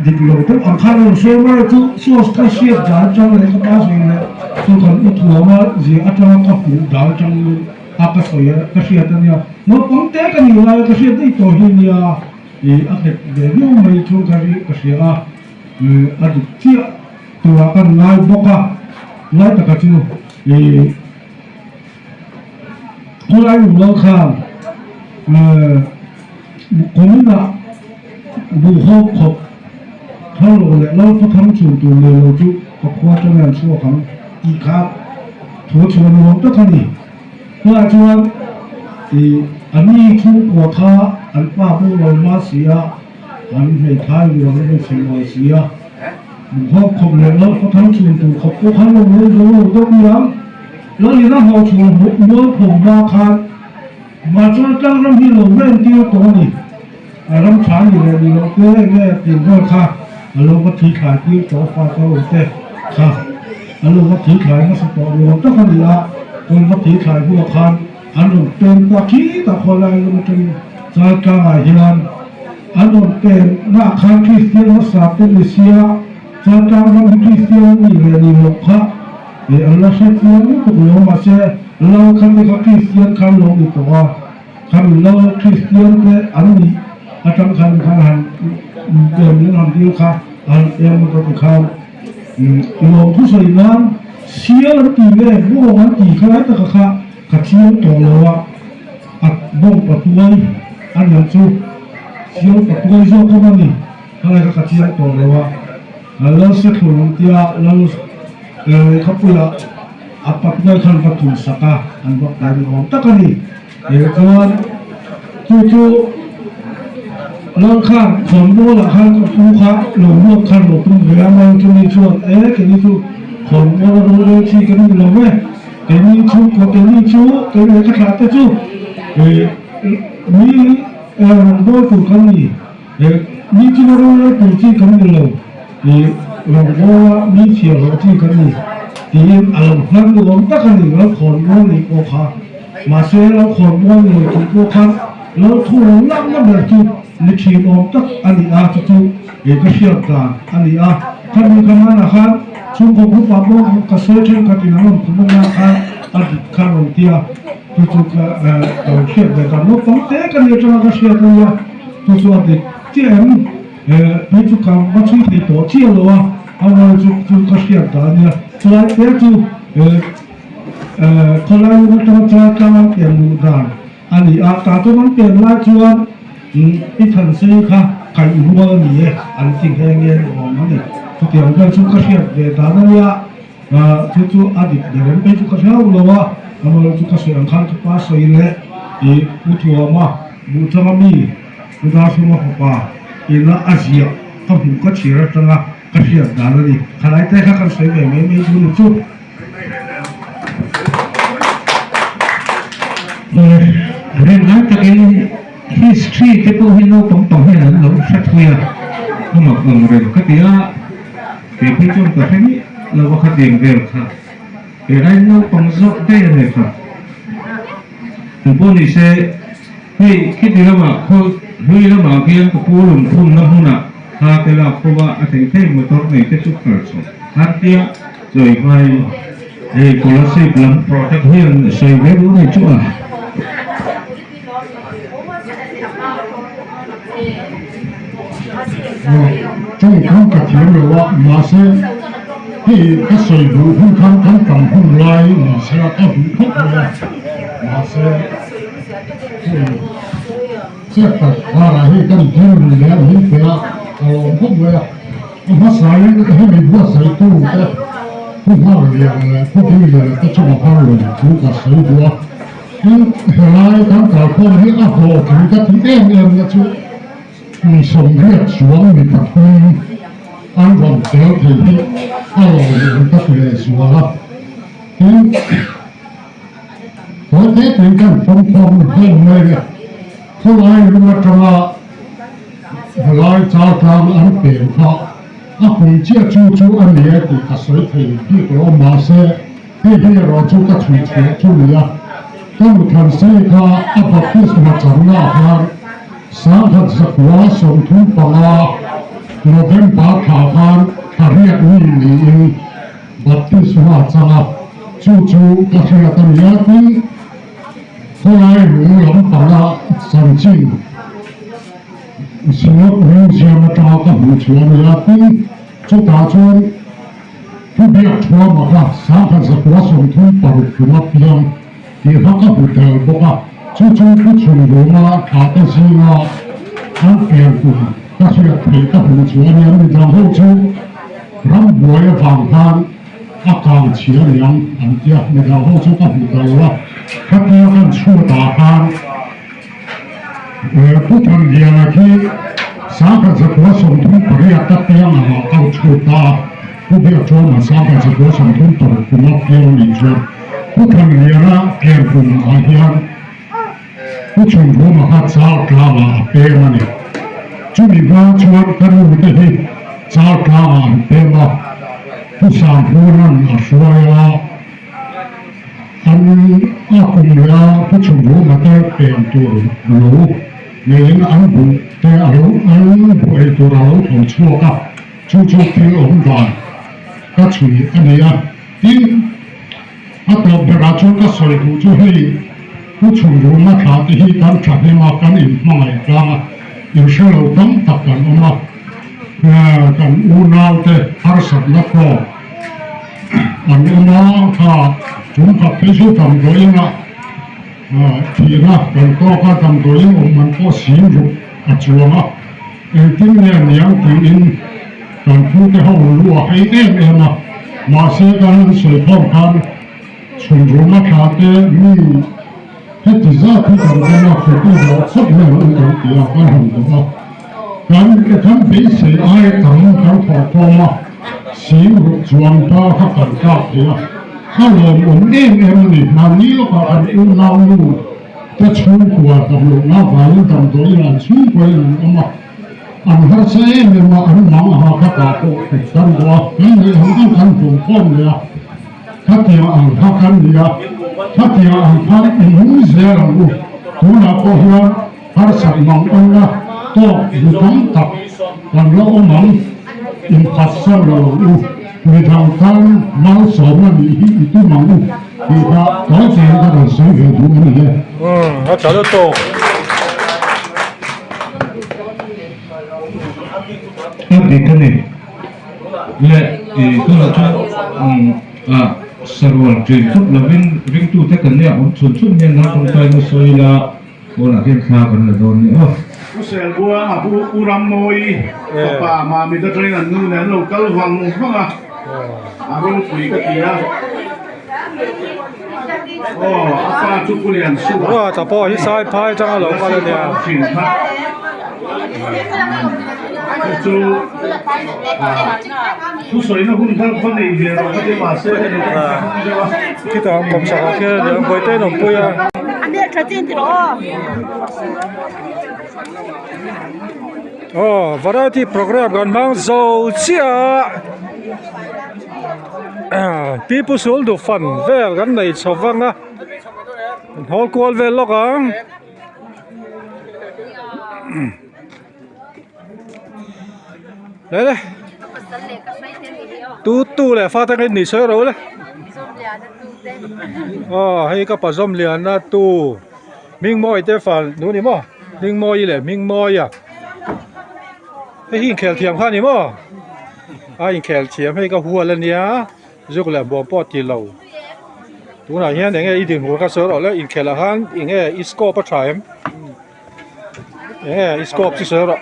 ดิบลงต้องข้าเราช่วยมาทุกส่วนที่เสียดายจังเลยก็ป้าสิ่งนี้ส่วนคนอุทวมาเสียอัตราก็หูดาวจังเลยก็สวยก็เสียดเนี่ยน้องผมเตะกันอยู่เลยก็เสียได้ตัวที่เนี่ยอันเด็กเดี๋ยวไม่ช่วยกันก็เสียอันเด็กเชี่ยตัวกันง่ายบอกว่าง่ายแต่ก็จู่คนไล่หนุ่มเราข้ามคนนั้นน่ะบุคคลขบทั้งโลกเลยเราก็ทำส่วนตัวเลยเราจู่ก็ควรจะงานชั่วครั้งอีกครับถั่วชวนรวมตั้งแต่นี้เพื่อชวนอันนี้ทุกหัวข้าอันป้าผู้เรามาเสียอันไม่ท้ายเราไม่เสียเสียบุคคลขบเลยเราก็ทำส่วนตัวขบผู้ข้าเราเลยเราต้องย้ำแล้วนี่นะเราชวนหัวผมมาขาดมาจนจังรำที่เราเล่นที่ตัวนี้รำช้างอยู่เลยเราเล่นเล่นตีนด้วยค่ะเราก็ถือขายที่ต่อฟ้าก็เต้ค่ะเราก็ถือขายมาสตอเราต้องคนเดียวคนก็ถือขายผู้ค้าอันนั้นเป็นตะกี้ตะคนไรมันเป็นสายกลางฮิรันอันนั้นเป็นนักข่าวคริสเตียนภาษาตุนิเซียสายกลางนักคริสเตียนนี่เรียนโลกะอัลลอฮ์เชื่อนี่พวกเรามาเชื่อเราคำนี้ก็คริสเตียนคำลงอีกตัวคำเราคริสเตียนแต่อันนี้อาจารย์คำหันเดิมเรื่องทำที่ค่ะอันเอ็มมันก็เป็นคำหลวงผู้สวยน้ำเสียแล้วตีแม่พวกมันตีขนาดตะค่ะขัดเชี่ยวตัวเราอัดบ่งประตูไว้อันนั้นสู้เชี่ยวประตูไว้สู้ก็มันนี่อะไรก็ขัดเชี่ยวตัวเราแล้วเสร็จแล้วที่เราเขาพูดว่าapa punya kan betul saka anggap dari orang tak ni kawan cucu langkah kondo langkah kuha lombo kan lopung beramai kini cuan kini tu kondo lombo si kini lombo kini cu kini kata cu ni lombo tu kan ni cuma lombo tu si kini lombo ni siapa si kiniทีนี้อารมณ์นั้นรวมตั้งนี่เราขนม้วนนี่โอคามาเสียเราขนม้วนนี่ถูกโอคาเราถูกนั่งนั่งแบบที่นิชิโนตั้งอันนี้จู่เอกเชียร์กันอันนี้ท่านมีคำนะครับชุมพงศ์ผู้ปกครองกระทรวงการคลังคุณนะครับอดีตข้าราชการจู่เชียร์แบบนั้นเราต้องเตะกันอยู่จังกระเชียร์กันอยู่จู่อดีตเจ้ามีจุดการมาช่วยที่ตัวเชี่ยวเลยว่าเอามาจู่กระเชียร์กันเนี่ยส่วนเรื่องที่คนเราต้องใช้การเปลี่ยนรูปแบบอันนี้อากาศต้องเปลี่ยนหลายส่วนที่ทันซีค่ะใครรู้ว่ามีอันที่แห่งเงี้ยของมันนี่ทุกอย่างก็ชุกกระเชียบเดี๋ยวตอนนี้ทุกอดีตเดี๋ยวเป็นชุกกระเชียบเราว่าเราชุกกระเชียบข้างทุกภาษาเลยอุทวมาบุตรมีบุตรสมุทรป่าอินละอาเซียเขาถึงก็เชื่อจังกระเชียบด่าเลยขณะที่เขาใช้แบบไม่ดูจุด เรื่องนั้นจะเป็น history ที่พวกพี่น้องต้องให้นั้นเราชัดเจนก็มาเรื่องคดีละที่พี่จงกับที่นี่เราว่าคดีเรื่องครับแต่ไอ้เราต้องจบได้เลยครับผมพูดนี่เช่ที่คิดดีแล้วว่าเขาเฮ้ยแล้วมาเพียงกับผู้ลงทุนนะหุ่นอ่ะถ้าแต่ละเพราะว่าอาทิตย์ที่มันต้องในที่สุดเกิดสดทันทีโดยไปคนละสิบลำโปรเทคเฮียนใช้เว็บรู้ในชั่ว中康嘅條路啊，馬些啲一歲戶空間咁咁空來，馬些一戶屋嘅，馬些即係話嚟去跟住你兩邊嘅啦，屋嘅，我使喺你嗰使都嘅，空開嚟嘅，空啲嘅都出開嚟，土個水果，咁後來咁就講啲阿婆佢得啲嘅出。從呢一種嘅特區，安穩咗佢啲阿羅嘅得嘅說啦。咁我哋點解方方面面嘅？後來如果咁啊，後來找到安變化，阿公姐做安嘢嘅個水皮啲個馬些，啲嘢攞做得出嚟啊！當佢睇下阿伯啲什麼整啊嚇。3,000 sebuah sumtu pala November kapan hari ini baptis wacana cucu kesehatan yakin mulai ulang pala sancing singot usia macam muncul yakin cutacun biar tua maka 3,000 sebuah sumtu baru kematian dihaka hotel boka cucu kucing rumah kata singa hampir pun kasih kita penjualan yang menjauh cucu rambuai fanghan akan cian yang antia menjauh cucu kita lah katiakan sudahan bukan dia lagi sangat sebuah sumtung pria katiang akan cuta bukan cuma sangat sebuah sumtung terkumap yang dijual bukan dia lah yang pun akhirผู้ชมรู้มาว่าเจ้ากล้ามาเปย์มันเนี่ยจุดนี้ว่าชวนกันรู้ได้ที่เจ้ากล้ามาเปย์มาผู้สามผู้นั้นสวยละอันอาคุมละผู้ชมรู้มาได้เป็นตัวรู้ในอันบุแต่อันบุไอตัวเราของชั่วกับชั่วที่องค์การก็ช่วยอันนี้ที่อัตราเวลาชั่วก็สวยผู้ช่วยผู้ชมรู้มาขาดที่การจับให้มากันอีกไม่กลางอยู่เชื่อเราต้องตัดกันออกมากันอุณาเตหาสัตว์นักรบอันนี้มาถ้าจุ่มกับพิสูจน์ทำตัวเองนะทีนะกันก็การทำตัวเองมันก็สิ่งอยู่อัจฉริยะที่เนี่ยยังที่อินกันพูดให้เขารู้ให้เองนะมาเสียกันสวยพร้อมกันชมรู้มาขาดมีให้ที่จะที่ทำกันมาฝึกที่เราสักหนึ่งองค์การที่เราการทำกันการทำเป็นสิ่งอะไรต่างกันพอพอมาสิ่งรูปจวนตาขับกันกับที่ถ้าเราผมเองนี่มันนี่เราก็อันอุ่นเราอยู่จะชุ่มกว่าตำรวจน้าฝ่ายตำรวจนั่นชุ่มกว่านั่นมาอันหาเสียงมาอันมังหาขับกันก็ตำรวจนั่นเลยผมต้องทำผมพ้นเลยถ้าเที่ยวอันขับกันเนี่ยถ้าเที่ยวอันพักอินหูเสียงกูหัวหน้าก็เฮียหาสักมังอันละตัวอยู่ทั้งตับกันแล้วมังอินพัสสเรามีทางการมังสมมันอีกมังอีกว่าต่อเสียงก็ต้องสูงอยู่ตรงนี้เขาจะได้โตก็ดีกันนี่และก็เราจะสรุปจุดทุกเราวิ่งตู้เท่ากันเนี่ยส่วนช่วงนี้นะตรงใจมันสวยละบนอาเทียนข้ากันเลยโดนนี่ผู้เสียบัวผู้อุรำมวยป่ามามีตะเกียงนู่นเนี่ยเราก็ฟังฟังเราคุยกันทีละป้าจุกุเรียนสู้ว่าจะพ่อที่ซ้ายพายจังหลงกันเลยเนี่ยจูผู้สวยนะคุณท่านคนนี้เดียวเราก็จะมาเสียให้เราใช่ไหมที่ตอนผมสั่งแค่เรื่องไปเต้นหนุ่มปุยอ่ะ อันนี้ชัดเจนที่หรอ variety program กันบางโซเชียpeople should do fun เวลกันในชาวฟังนะฮอลกอลเวลล็อกอ่ะเลยตู้เลยฟ้าตั้งให้หนีเชื้อเราเลยให้กับผสมเลียนนะตู้มิงมอยเตฟันดูนี่มั้งมิงมอยเลยมิงมอยอ่ะให้หิ้งแขลเทียมข้านี่มั้งหิ้งแขลเทียมให้กับหัวแล้วเนี่ยยุกแล้วบ่ปอดที่เราตัวไหนเงี้ยอย่างเงี้ยอีดึงหัวก็เสือเราแล้วหิ้งแขลหันอย่างเงี้ยอีสโคปะทรายอีสโคปที่เสือเรา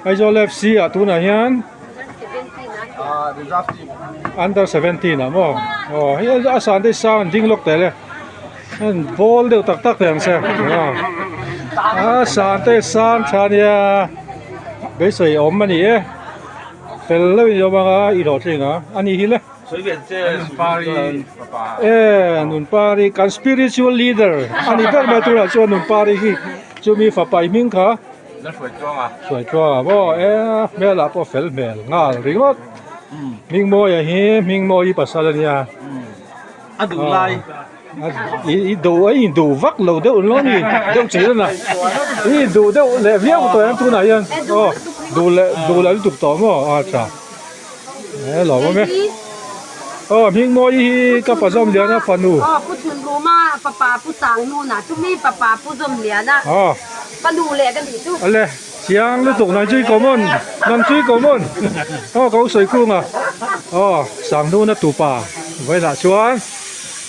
ไอโซเลฟซีอ่ะตัวไหนเงี้ยunder 17 นะมั้งเฮ้ยอาสาได้สร้างดิ้งล็อกแต่เลยบอลเดียวตักแต่งเสียอาสาได้สร้างชาเนี่ยไม่ใช่อมมันนี่เฟลเลยจะมาอีโรดจริงอ่ะอันนี้เลย随便这巴黎นุ่นปารีกัน spiritual leader อันนี้เป็นมาตัวละส่วนนุ่นปารีจะมีฝ่ายมิงค่ะแล้วสวยจ้วงอ่ะสวยจ้วงอ่ะบ่แม่ละบ่เฟลแม่งาริงอ่ะมิงโมยะเฮมิงโมยปัสสาวะเนี่ยอะดูไลอีดูวักโลเดอุนโลนี่เดี๋ยวจีนะอีดูเดี๋ยวเลเวียตัวนั้นตัวไหนยันดูแลถูกต้องมั้งจ้ะหล่อมั้ยมิงโมยกับผสมเลียนะฟันูผู้ทุนรู้มาป้าผู้สั่งนู่นน่ะจุมีป้าผู้สมเลียนะปดูแลกันดีจุอะไรเสียงลูกตกนั่นช่วยกมลนั่นช่วยกมลเขาสวยคุ้งอ่ะสั่งนู่นนะตูป่าไว้ละชวน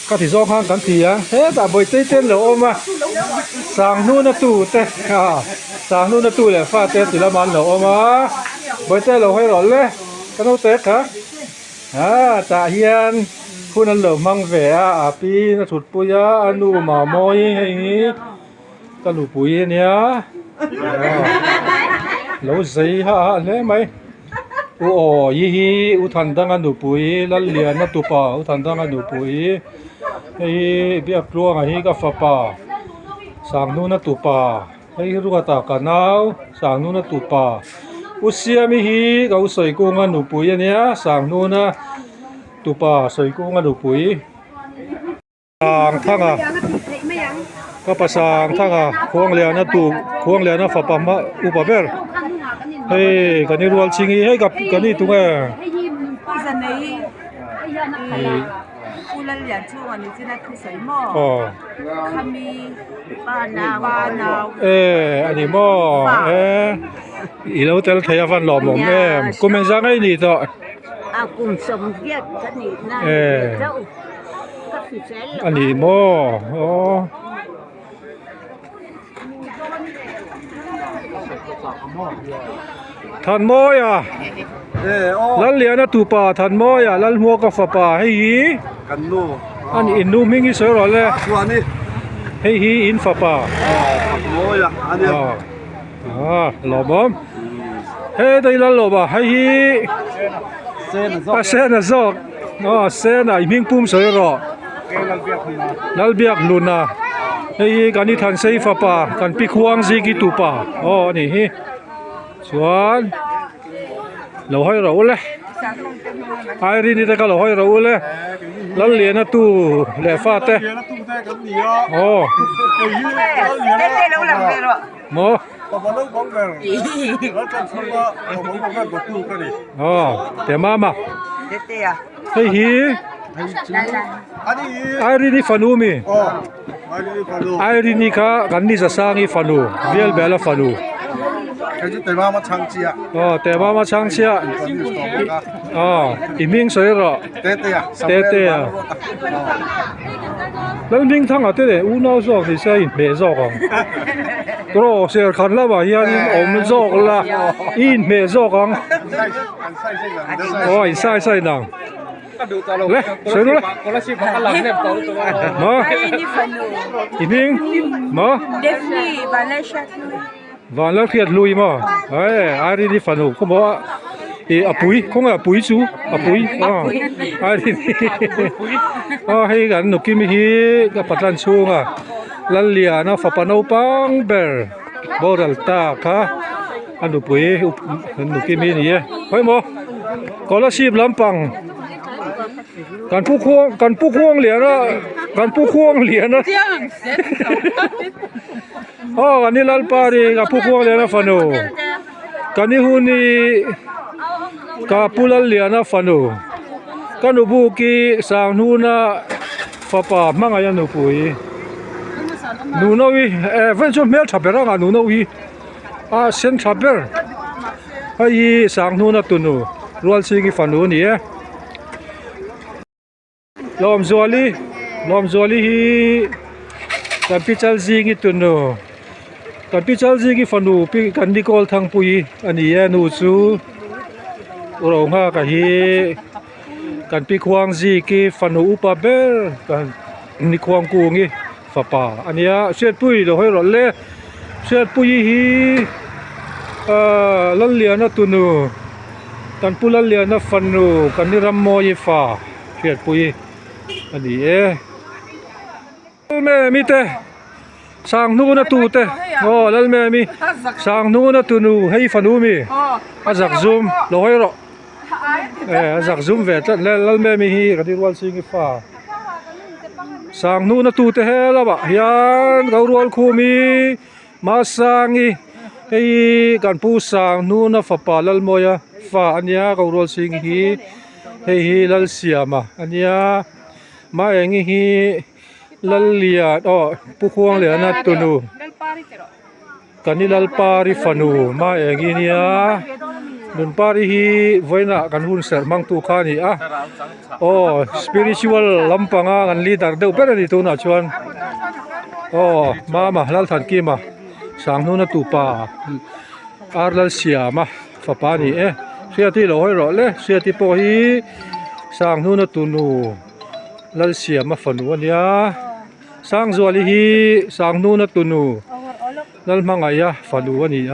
ก็ที่สองข้างกันทีอ่ะแต่บ่อยเต้นเหรอมาสั่งนู่นนะตูเต้สั่งนู่นนะตูเลยฟาเต้นทีละมันเหรอมาบ่อยเต้นเราให้หล่อเลยกันเอาเต้นค่ะจ่าเฮียนผู้นั้นเหลือมังแหวอาปีนะสุดปุยะอนุหมาโมยอย่างนี้กันหนูปุยเนี่ยเราใส่ฮะเลยไหมอุทันดังกันหนูปุยลันเลียนนะตุป่าอุทันดังกันหนูปุยเบียบรัวไงก็ฟ้าป่าสั่งนู่นนะตุป่ารู้ว่าตากันเอาสั่งนู่นนะตุป่าอุเสียมีก็ใส่กุ้งกันหนูปุยเนี่ยสั่งนู่นนะตุป่าใส่กุ้งกันหนูปุยสั่งทั้งก็ประสานทั้งควงเลียนนะตุควงเลียนนะฟ้าป่ามาอุปเบลกันนี่รัวชิงให้กับกันนี่ตรงผู้เรียนช่วงนี้จะได้คือใส่หม้อขมีป้านาวอันนี้หม้ออีเราแต่ละเทียฟันหล่อหมงกูไม่สั่งให้นี่ต่อกลุ่มสมเด็จกันนี่นะเจ้าก็คือเซลอันนี้หม้อทันโมยอ่ะลันเลียนะตูป่าทันโมยอ่ะลันหัวกับฝาป่าให้ฮีกันนูอันนี้อินนูมิงอีเสือหรอเลยให้ฮีอินฝาป่าโมยอ่ะอันนี้หล่อบ้มเฮ้ยได้ลันหล่อบ่ให้ฮีเซนซอกเซนอ่ะมิงปุ่มเสือหรอลัลเบียกลุน่ะให้ฮีกันนี่ทันเซฟฝาป่ากันปิควงซีกิตูป่านี่ฮีชวนเราให้เราเลยไอรินนี่แต่ก็เราให้เราเลยแล้วเรียนนะตู้เล่ฟาเต้โอ้เต้แล้วหลังเต้หรอโมแต่มาเต้อะเฮ้ยฮีไอรินนี่ฟันูมีไอรินนี่ค่ะกันนี่จะสร้างอีฟันูเบลเบลฟันูแต่ว่ามาช่างเชียแต่ว่ามาช่างเชียอีมิงสวยหรอเต้แล้วมิงทั้งอ่ะเต้อูน่าจอกที่ใช่เบจอกอ่ะกรอเสียขันละบ่ยันอมจอกละอินเบจอกอ่ะใส่นังเลยสวยเลยคนละชิบกันหลังเนี่ยตัวมาอีมิงมาเดฟนี่วาเลชัดวันแล้วเพียรลุยมาไอ้อารีนี่ฝันหูเขาบอกว่า อาปุยคงอาปุยจูอาปุยนี่ให้กันนุกิมฮีกับปัตลันชูงลันเลียนะฟะปะโนปังเบร์บอรัลตาค่ะอันนุปุยนุกิมีนี่เฮ้ยหมอก็ละชีพลำปังกันผู้ควงเหลียนะกันผู้ควงเหลียนะกันนี่ลัลปารีกับผู้ควงเหลียนะฟานูกันนี่ฮูนี่กับผู้ลัลเหลียนะฟานูกันอุบุกีสางนูนะฟาปามังอายันนุปุยนูนวีเวนจอมเมลทับเบรังนูนวีเซนทับเบอร์ให้สางนูนะตุนูรัวซิกิฟานูนี่ลอมจอลีฮีกันพิจัลซิกิตุนูกันพิจัลซิกิฟานูปีกันนิโคลทังปุยอันนี้นูซูเราหากะฮีกันปีควางซิกิฟานูอุปาเบลกันนิควางกูงี้ฟาปาอันนี้เสียดปุยเราให้รอดเล่เสียดปุยฮีลันเลียนะตุนูกันปุลันเลียนะฟานูกันนิรัมโมยฟ้าเสียดปุยอันนี้แม่มีแต่สางนูนะตูเตลัลแม่มีสางนูนะตูนูให้ฟานูมีจักซุมเราให้รอจักซุมเวทลัลแม่มีฮีกันที่รัวซิงฟ้าสางนูนะตูเตเฮละบะยันเขารัวคูมีมาสังอีให้กันผู้สางนูนะฟ้าปาลัลโมยฟ้าอันนี้เขารัวซิงฮีให้ลัลเสียมาอันนี้มาเองฮีลัลเลียผู้ควงเหลียนะตุนูกันนี่ลัลปาริฟานูมาเองนี่นุนปาริฮีไว้นะกันหุ่นเสร์มังตุขานี่spiritual ลำปังกันลีดาร์เดอเป็นนี่ตัวน่ะชวนมาลัลทันกีมาสางนูนะตุปาอาร์ลัลเสียมาฟาปานี่เสียที่เราให้รอเลยเสียที่พอฮีสางนูนะตุนูลัลเสียมาฟันวันยาสางจวลีฮีสางนูนะตุนูลัลมังอายะฟันวันนี้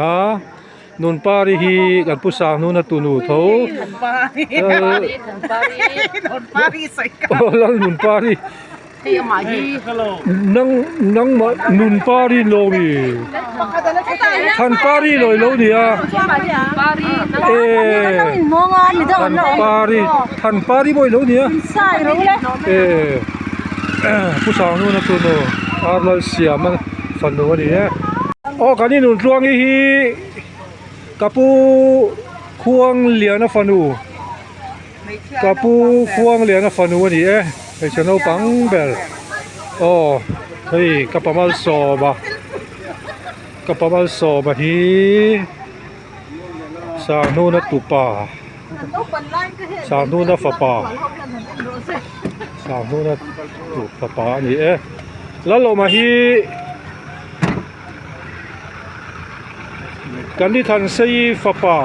นุนปาริฮีกันผู้สางนูนะตุนูเท่าลัลนุนปารินังนุนปาริโลมีทันปาริลอยโลนี่ทันปาริบ่อยโลนี่ผู้สาวนู้นนะตัวโนอาร์ลัลเสียมันฟันโนนี่กันนี่นุนตวงฮีกับผู้ควงเหลียนะฟันูกับผู้ควงเหลียนะฟันูนี่ไอ้ชนเอาปังเบลเฮ้ยกับประมาณฮีสางนู้นนะตุปาสางนู้นนะฟาปาสางนู้นนะตุฟาปานี่แล้วเรามาฮีกันที่ทันเซย์ฟาปา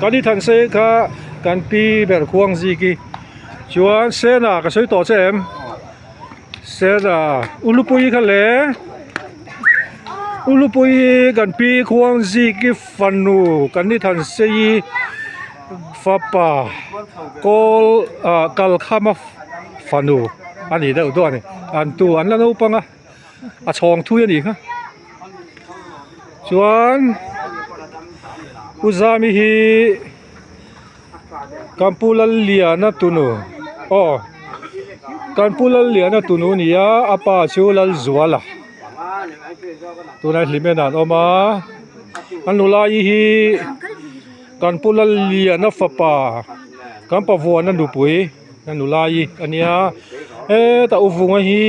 กันที่ทันเซย์ค่ะกันปีแบบควงซีกีชวนเซน่าก็ช่วยต่อเจมเซน่าอุลุปุยค่ะเลยอุลุปุยกันปีควงซีกีฟันนูกันที่ทันเซย์ฟาปากอลกัลคามาฟันนูอันนี้เดี๋ยวตัวนี้อันตัวอันนั้นอุปังชองทุยอันนี้ค่ะชวนอุซามิฮีกัมพูลัลเลียนะตุนูกัมพูลัลเลียนะตุนูนี่อาปาชิวลัลจวลาตัวนั้นลิเมนันมาอันนุลาฮีกัมพูลัลเลียนะฟาปากัมปะวัวนันดูปุยนันนุลาฮีอันนี้แต่อุฟุงฮี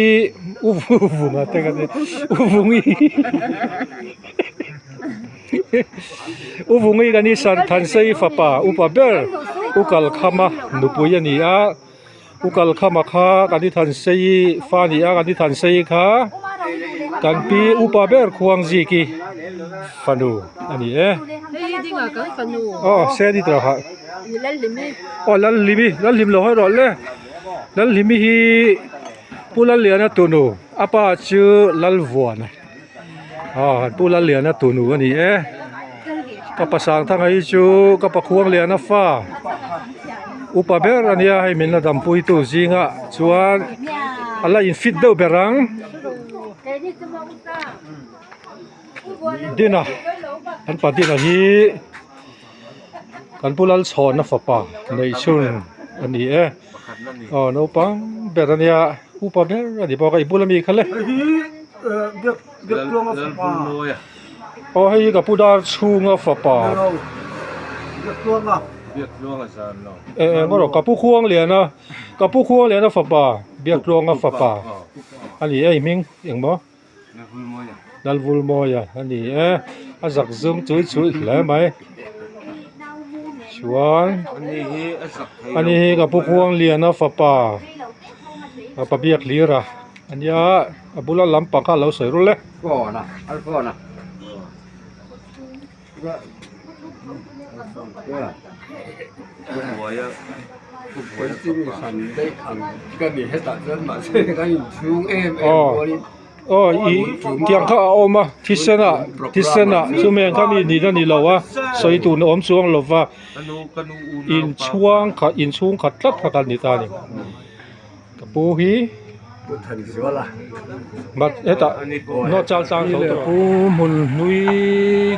อุฟุงแต่กันอุฟุงฮีอุฟุงฮีกันนี่สันทันเซย์ฟาปาอุปาเบลอุกัลขมานุปุยนี่อุกัลขมาค่ะกันที่ทันเซย์ฟานี่กันที่ทันเซย์ค่ะกันปีอุปาเบลควงซีกีฟันูอันนี้เซดีตระค่ะลัลลิมโลให้รอดเลยลัลลิมฮีปูลัลเลียนะตุนูอาปาชื่อลัลวัวนะปูลัลเลียนะตุนูอันนี้ ka pasang thang ai chu ka pakhuang lian na fa upa ber ania hai min na dam pui tu zinga chuan ala in fit do berang dina an pa dina hi kan pulal chhon na fa pa nei chun ani no pang berania upa ber ani ba ka ibulami khale hai ka pudar chunga fa pa ngoro ka pu khuang lian na fa pa biak luanga fa pa ani ai ming engmo dal vul moya ani azak zum chui hle mai chuan ani hi ka pu khuang lian na fa pa pa biak lira ania abula lampa ka lo soi rule Kona. tiang kha oma tisena chumen kha ni ni lowa soi tu no om chuang lova in chung kha tlat kha ni ta ni kapu hi mat eta no chal sang tho pu mun nui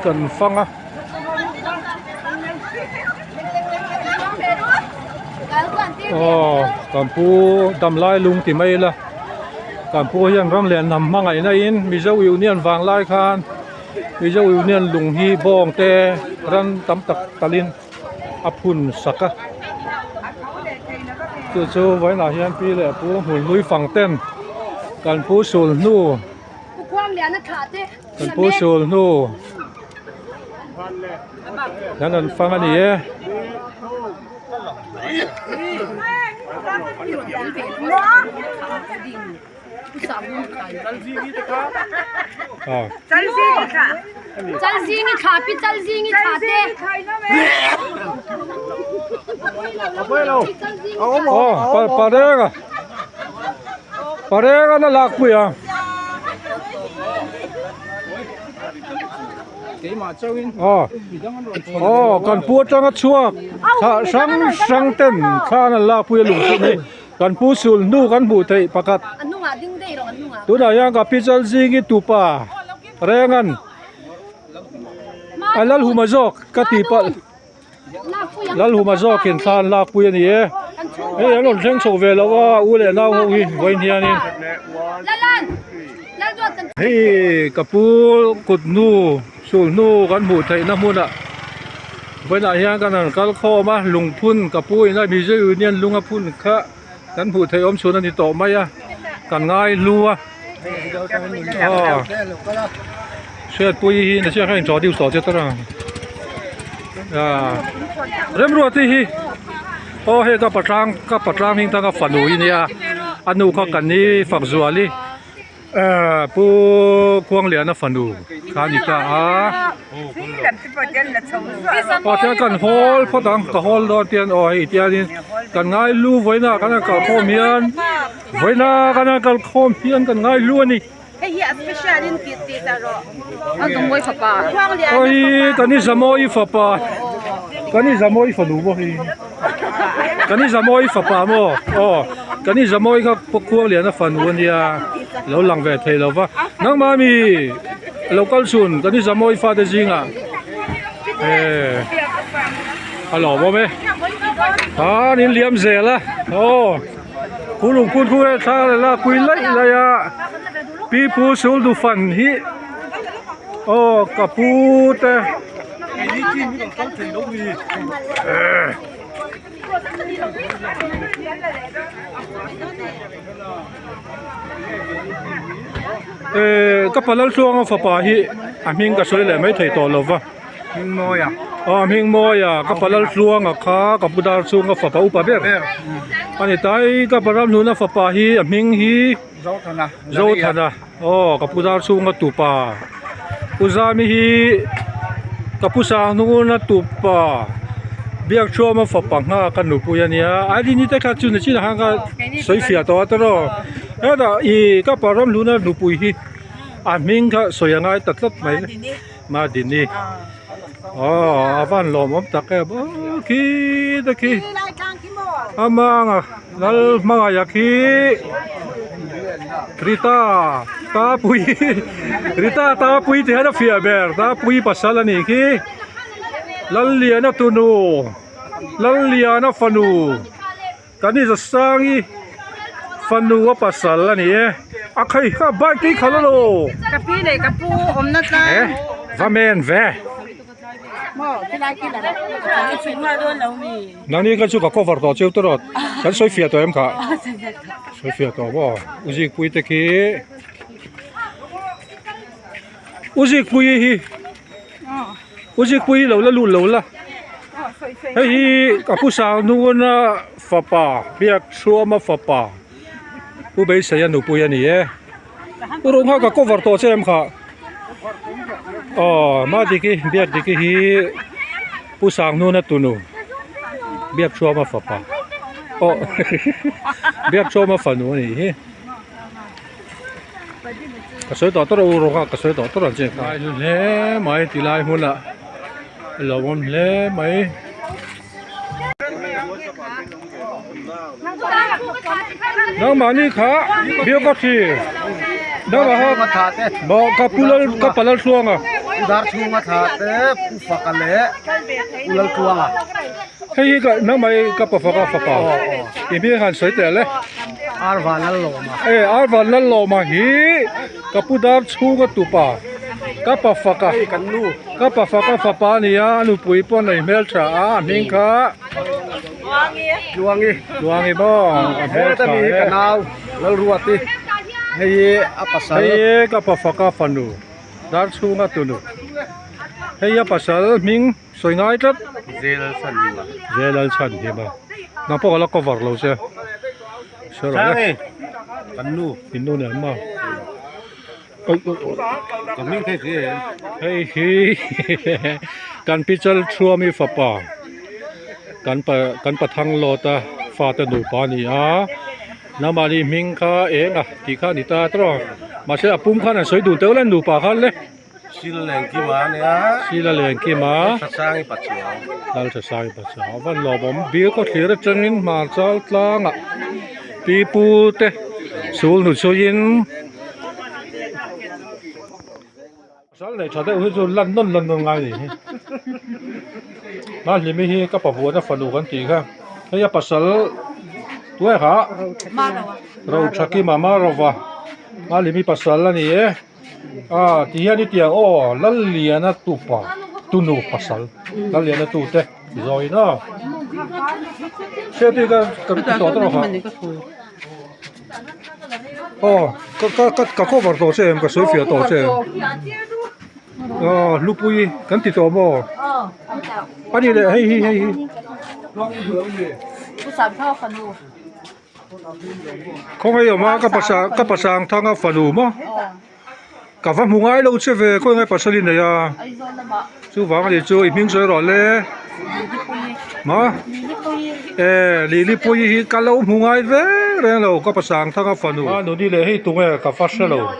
kan fanga kampu dam lai lung ti mai la kampu hian ram lian nam mangai na in mi zo union wang lai khan mi zo union lung hi bong te ran tam tak talin apun saka chu vai na hian pi le pu mun nui fang ten kan pu sul nu kwang lian na kha te kan pu sul nu nan fang ani chal zingi kha pi chal zingi kha te parega na lak pu ya kan pu tanga chuak sang ten kha na lak pu lu ni kan pu sul nu kan bu thei pakat anunga ding dei ro anunga tu na yang ka pi chal zingi tupa rengan alal humazok katipal lal humazok in than lak pu ni an lon theng chho ve lawa u le na ho hi voin hianin lalan lal dot kan kapu kut nu sul nu kan bu thei na mun a voina hian kan kal kho ma lungphun kapu ina mi je union lunga phun kha kan bu thei om chun ani to mai a kan ngai lua Sweat pui hi na sia khain chodiu so che tara rem ruati hi he ka patrang hing ta ka fanu inia anu kha kan ni fak zuali pu kuang lian na fanu khani ka ta kan hol photang ka hol do tian hi tianin kan ngai lu voina kan ka khomian voina kan ka khomian kan ngai lu ani Hey, special in kiti taro. ang moy fa pa Kwang lian. oi kani zamoi fa pa kani zamoi fa nu bo hi kani zamoi fa pa mo kani zamoi ka pokhuang lian na fan wania lo lang ve thei lo wa nang ma mi local sun kani zamoi fa de jinga alo bo me nin liam zela kulung pun khu tha la kui lai la ya pi pu sul du fan hi kapute ni chi mi kan thei lo mi kapalal suang fa pa hi aming ka soi le mai thei to lo wa ming moya kapalal suang kha kapudar suang fa pa upa ber ani tai kaparam nu na fa pa hi aming hi zo thana kapudar suang tupa uzami hi kapusa nu na tupa biak choma fa panga kanu puyania ali ni ta ka chu na chi na hanga soi fia to atro da I kaparam lu na nu pui hi aming kha soyangai tatlat mai ma dini avan lom om take bo ki da ki amanga lal mga yaki Rita ta pui te hana fia ber ta pui pasala ni ki lal liana tunu lal liana fanu tani sa sangi fanu wa pasala ni akai ka ba ki khalalo Kapi le kapu om na ta. va men ve Mo, kila kila. Ni chuma do lo mi. nani ka chu ka cover to cheu to rot kan soi fia to em kha soi fia to bo uji pui te ki uji pui lo la lu lo la hei ka pu sa nu na fa pa biak chua ma fa pa pu bei sa ya nu pu ya ni uru nga ka cover to chem kha ma diki biak diki hi pu sang nu na tu nu biak chua ma fa pa biak chua ma fa nu ni hi ka soi to ro ro ka soi to ran che ka le mai ti lai mu la lo mom le mai nang mani kha bio ka thi nang ha tha te ba ka palal suanga dar chunga tha te pu fakale ulal tuanga hei ka nang mai ka pa fa pa i bi han soi te le arvanal lo ma arvan lan lo ma hi ka pu dar chunga tu pa ka pa fa ka kan nu ka pa fa pa ni ya nu pui pon nei mel tra ning kha luangi bo Hei ta mi kanau lal ruati hei apasal hei ka pa fa ka fanu dar chunga tu nu hei ya pasal ming soi ngai tat zelal chan hi ba na po la cover lo se sure kan nu inu ne ma kan min thei thi hei hi kan pichal thua mi fa pa kan pa thang lo ta fa ta nu pa ni na ma ni ming kha ti kha ni ta tro ma se apum kha na soi du te lan nu pa khan le sileng ki ma ne a sila leng ki ma sangi pachiao dal sa sai pa cha van lo bom bi ko thira changin ma chal tlanga pi pu te sul nu choin sal nei thade u zo lan non ngai ni ma limi hi ka pa bu na fanu kan ti kha ya pasal tuai kha ro chaki mama rova ma limi pasal la ni ti ya ni tiang lal liana tupa tunu pasal lal liana tu te zoi na se ti ka to to ha ka cover to se em ka soi fia to se lupui kan ti to mo pani le hei Pu sam phao fanu. không hay mà các pasang thang á phanu mà cả văn mùng ai lâu chưa về có ngay pasalin này à Ai zo na ba. chú vắng thì chú im miếng rồi rồi lẽ mà lili pui hi cả lâu mùng ai về rồi lâu các pasang thang á phanu à nó đi lẽ hay tung cái cả phát lâu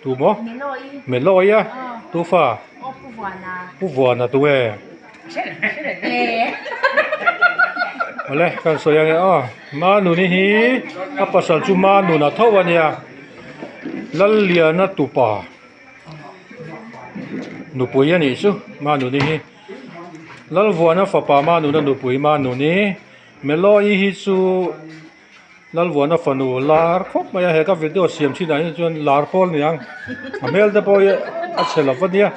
tu mà mình lo ya tu pha pu vua na tu Oleh kan so yang ma nu ni hi apa sal cuma nu na thawan ya lal liana tupa nu pui ani su ma nu ni hi lal vuana fa pa ma nu na nu pui ma nu ni melo hi su lal vuana fa nu lar khop ma ya he ka video siam chi dai chon lar khol ni ang amel da boy a chela vadia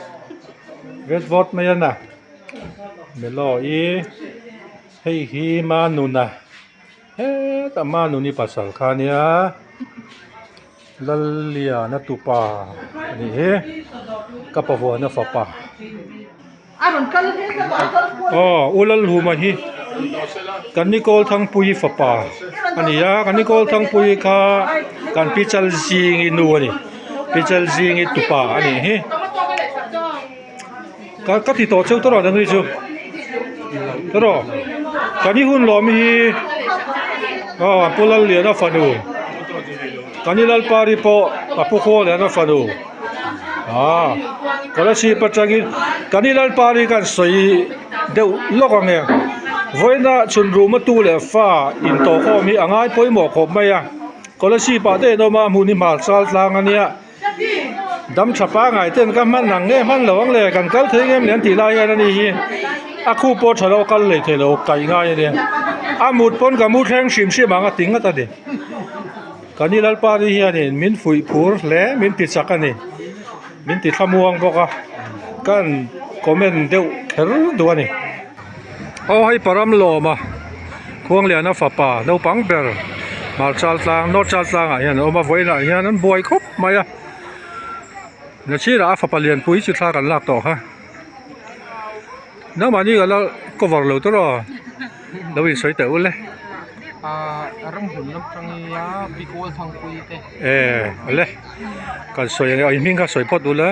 vet vot ma ya na melo hei hi ma nu na ta ma nu ni pasal khania lal liana tupa ni ka pa vo na fa pa ulal hu ma hi kan ni kol thang pui fa pa ani ya kan ni kol thang pui kha kan pichal jing i nu ani pichal jing i tupa ani hi ka ti to cheu to ro dang ri chu to ro kan ni hun lo mi hi pulal liana fa nu kan ni lal pari po apu kho liana fa nu kala si pachagi กันนี่ลันปารีกันสวยเดวลอกงเนี่ยvoina chun ruma tu le fa in to kho mi angai poimo khop maya kolasi pa te no ma muni mal sal tlang ania dam chapa ngai ten ka man nang nge man lawang le kan kal thei ngem lian ti lai ya ni hi a khu po thalo kal le thelo kai ngai ne a mut pon ka mu thleng sim sim anga ting ata de kani lal pa ri hian in min fui phur le min pi chakani min ti thamuang boka kan comment deu kher duani o hai param lo ma khuang lian a fa pa no pang ber mal chal tlang no chal tlang a hian oma voina hian an boi khop maya na chi ra fa palian pui chi thla kan lak to ha na mani ga la cover lo to ro lo in soi te ule rong hun lam tangya bikol thang pui te le kan soi ai ming ka soi pot ula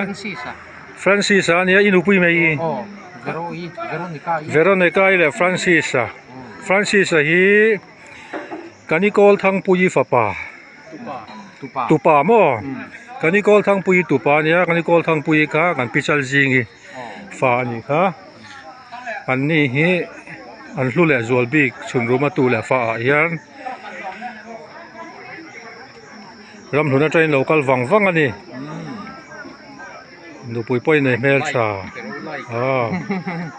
Francis ania inu pui mai Veronica ile Francis hi kanikol thang pui fa pa tupa mo kanikol thang pui tupa nia kanikol thang pui ka kan pichal jingi fa ni kha an ni hi an hlu le zol bik chun ruma tu le fa hian ram huna train local wang ani nu pui poi nei mel cha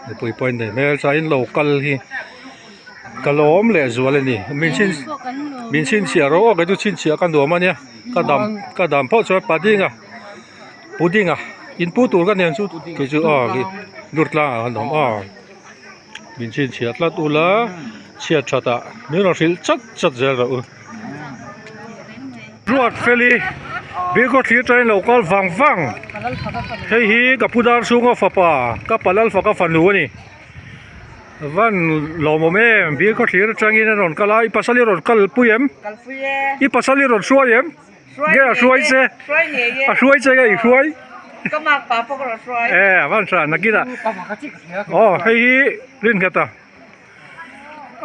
nu pui poi nei mel cha in local hi kalom le zual ani min chin sia ro ga du chin sia kan do ma nia ka dam pho chwa pudinga in pu tur kan nen chu ke chu gi lutla an dom min chin sia tla tu la sia chata mi ro sil chat zel ro ruat feli biko thli train local wang hei hi ka pudar sunga fa pa ka palal fa ka fanu ani van lomo me biko thli trangin ron kala I pasali ron kal puyem I pasali ron suayem ge a suai che ge I suaiก็มาปาพวกเราช่วย van sa nakita hei hi rin kata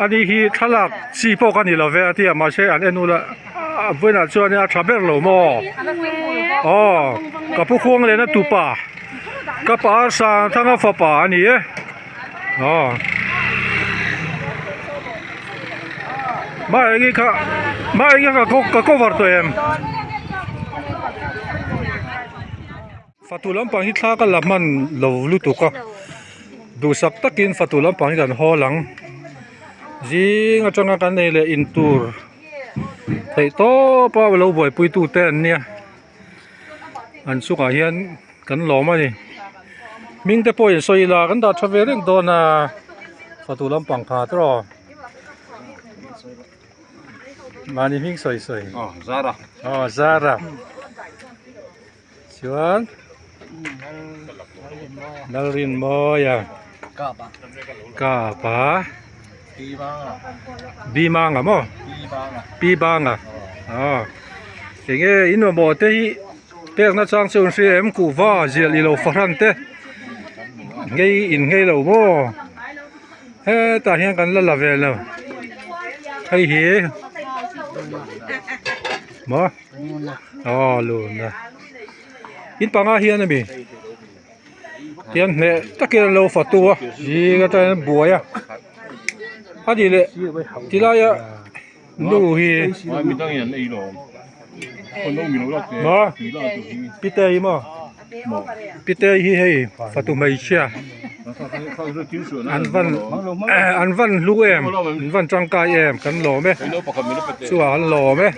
ani hi thalak si po kan ni lo ve ti ma se an enu la voina chuan a thaber lo mo ka pu khuang le na tu pa ka pa sa thanga fa pa ani mai ka ko var to em fatulam pang hi thla ka laman lo lu tu ka du sak takin fatulam pang kan holang jing atanga kan nei le in tur thei to pa lo boi pui tu ten nia an suka hian kan lo ma ni ming te poi soila kan da thavereng do na fatulam pang kha tro mani ming soi zara chuan nalrin moya ka pa bimanga mo bibanga kenge ino mo te hi tek na chang chung si em ku wa zel I lo faran te ngei in ngei lo mo he ta hian kan la ve lo hei hi mo lu na in panga hian ami hian ne takin lo fatua ji ga ta buaya adi le tilaya nu hi mi tang yan ei lo kon no mi lo la ma pitei mo pitei hi hei fatu mai chia an van lu em van chang kai em kan lo me suwa an lo me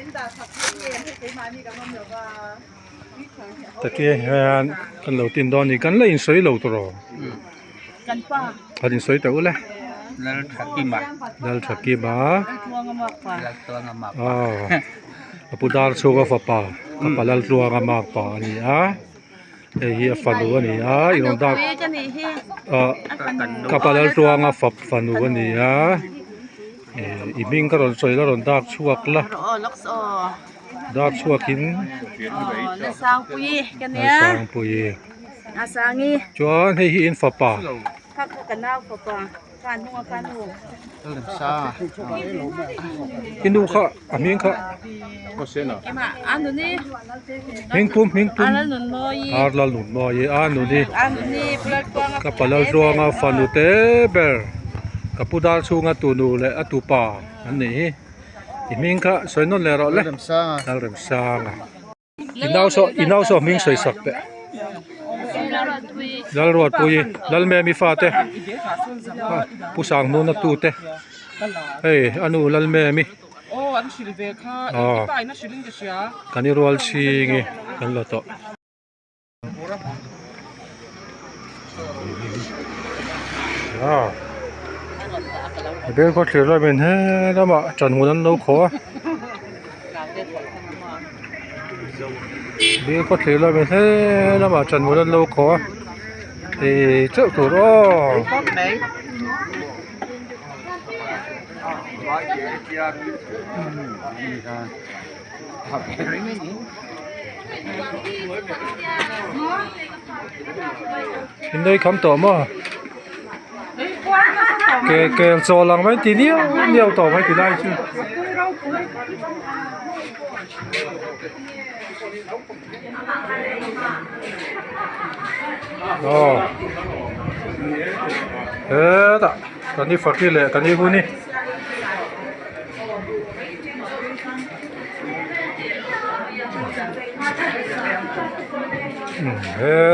takia han kan lo tin don ni kan la in soi lo to roกันป้า kan in soi ta ule dal thaki ba tuang amak pa tuang amak apudar chuga fa pa kapalal tuang amak pa ni hi fanu ani iron dak kapalal tuang fa fanu ani iming ka ron soi la ron dak chuak la dak chuakin na sang pui kan ya sang pui na sangi chuan hei hi in fa pa phak kan naw pa การนู เริ่มซ่า อินูค่ะอามิงค่ะ ก็เส้นอ่ะ Em ạ, ăn rồi đi. มิงปุ้ม Ăn lên nồi mồi. อาร์ลาลุนมอยอานุนี่ Ăn rồi đi, bớt quăng. กับปลาจวงาฟันุเตเบลกับปูดาชูงาตูนูและอตูปาอันนี้อิมิงค่ะสวยนนเลรอเลย เริ่มซ่า นักเริ่มสร้างอินาวโซมิงสวยสักเปดัลรวดปุยดัลแม่มีฟ้าเตผู้สางนูนตูเตเฮ้ยอนุดัลแม่มีโอ้อันสิริเวค่ะไปนะสิริงจะเสีย กันนี่รัวชิงิกันละโตเบลก็เสียแล้วเป็นเฮ้แล้วมาจันหัวนั้นเราขอเบลก็เสียแล้วเป็นเฮ้แล้วมาจันหัวนั้นเราขอเจ้าตัวร้อ ก็ไหน อินได้คำตอบมั้ยแกโซลังไว้ทีเดียวตอบไว้ทีได้ใช่อ๋อตอนนี้ฝักที่แหละตอนนี้กูนี่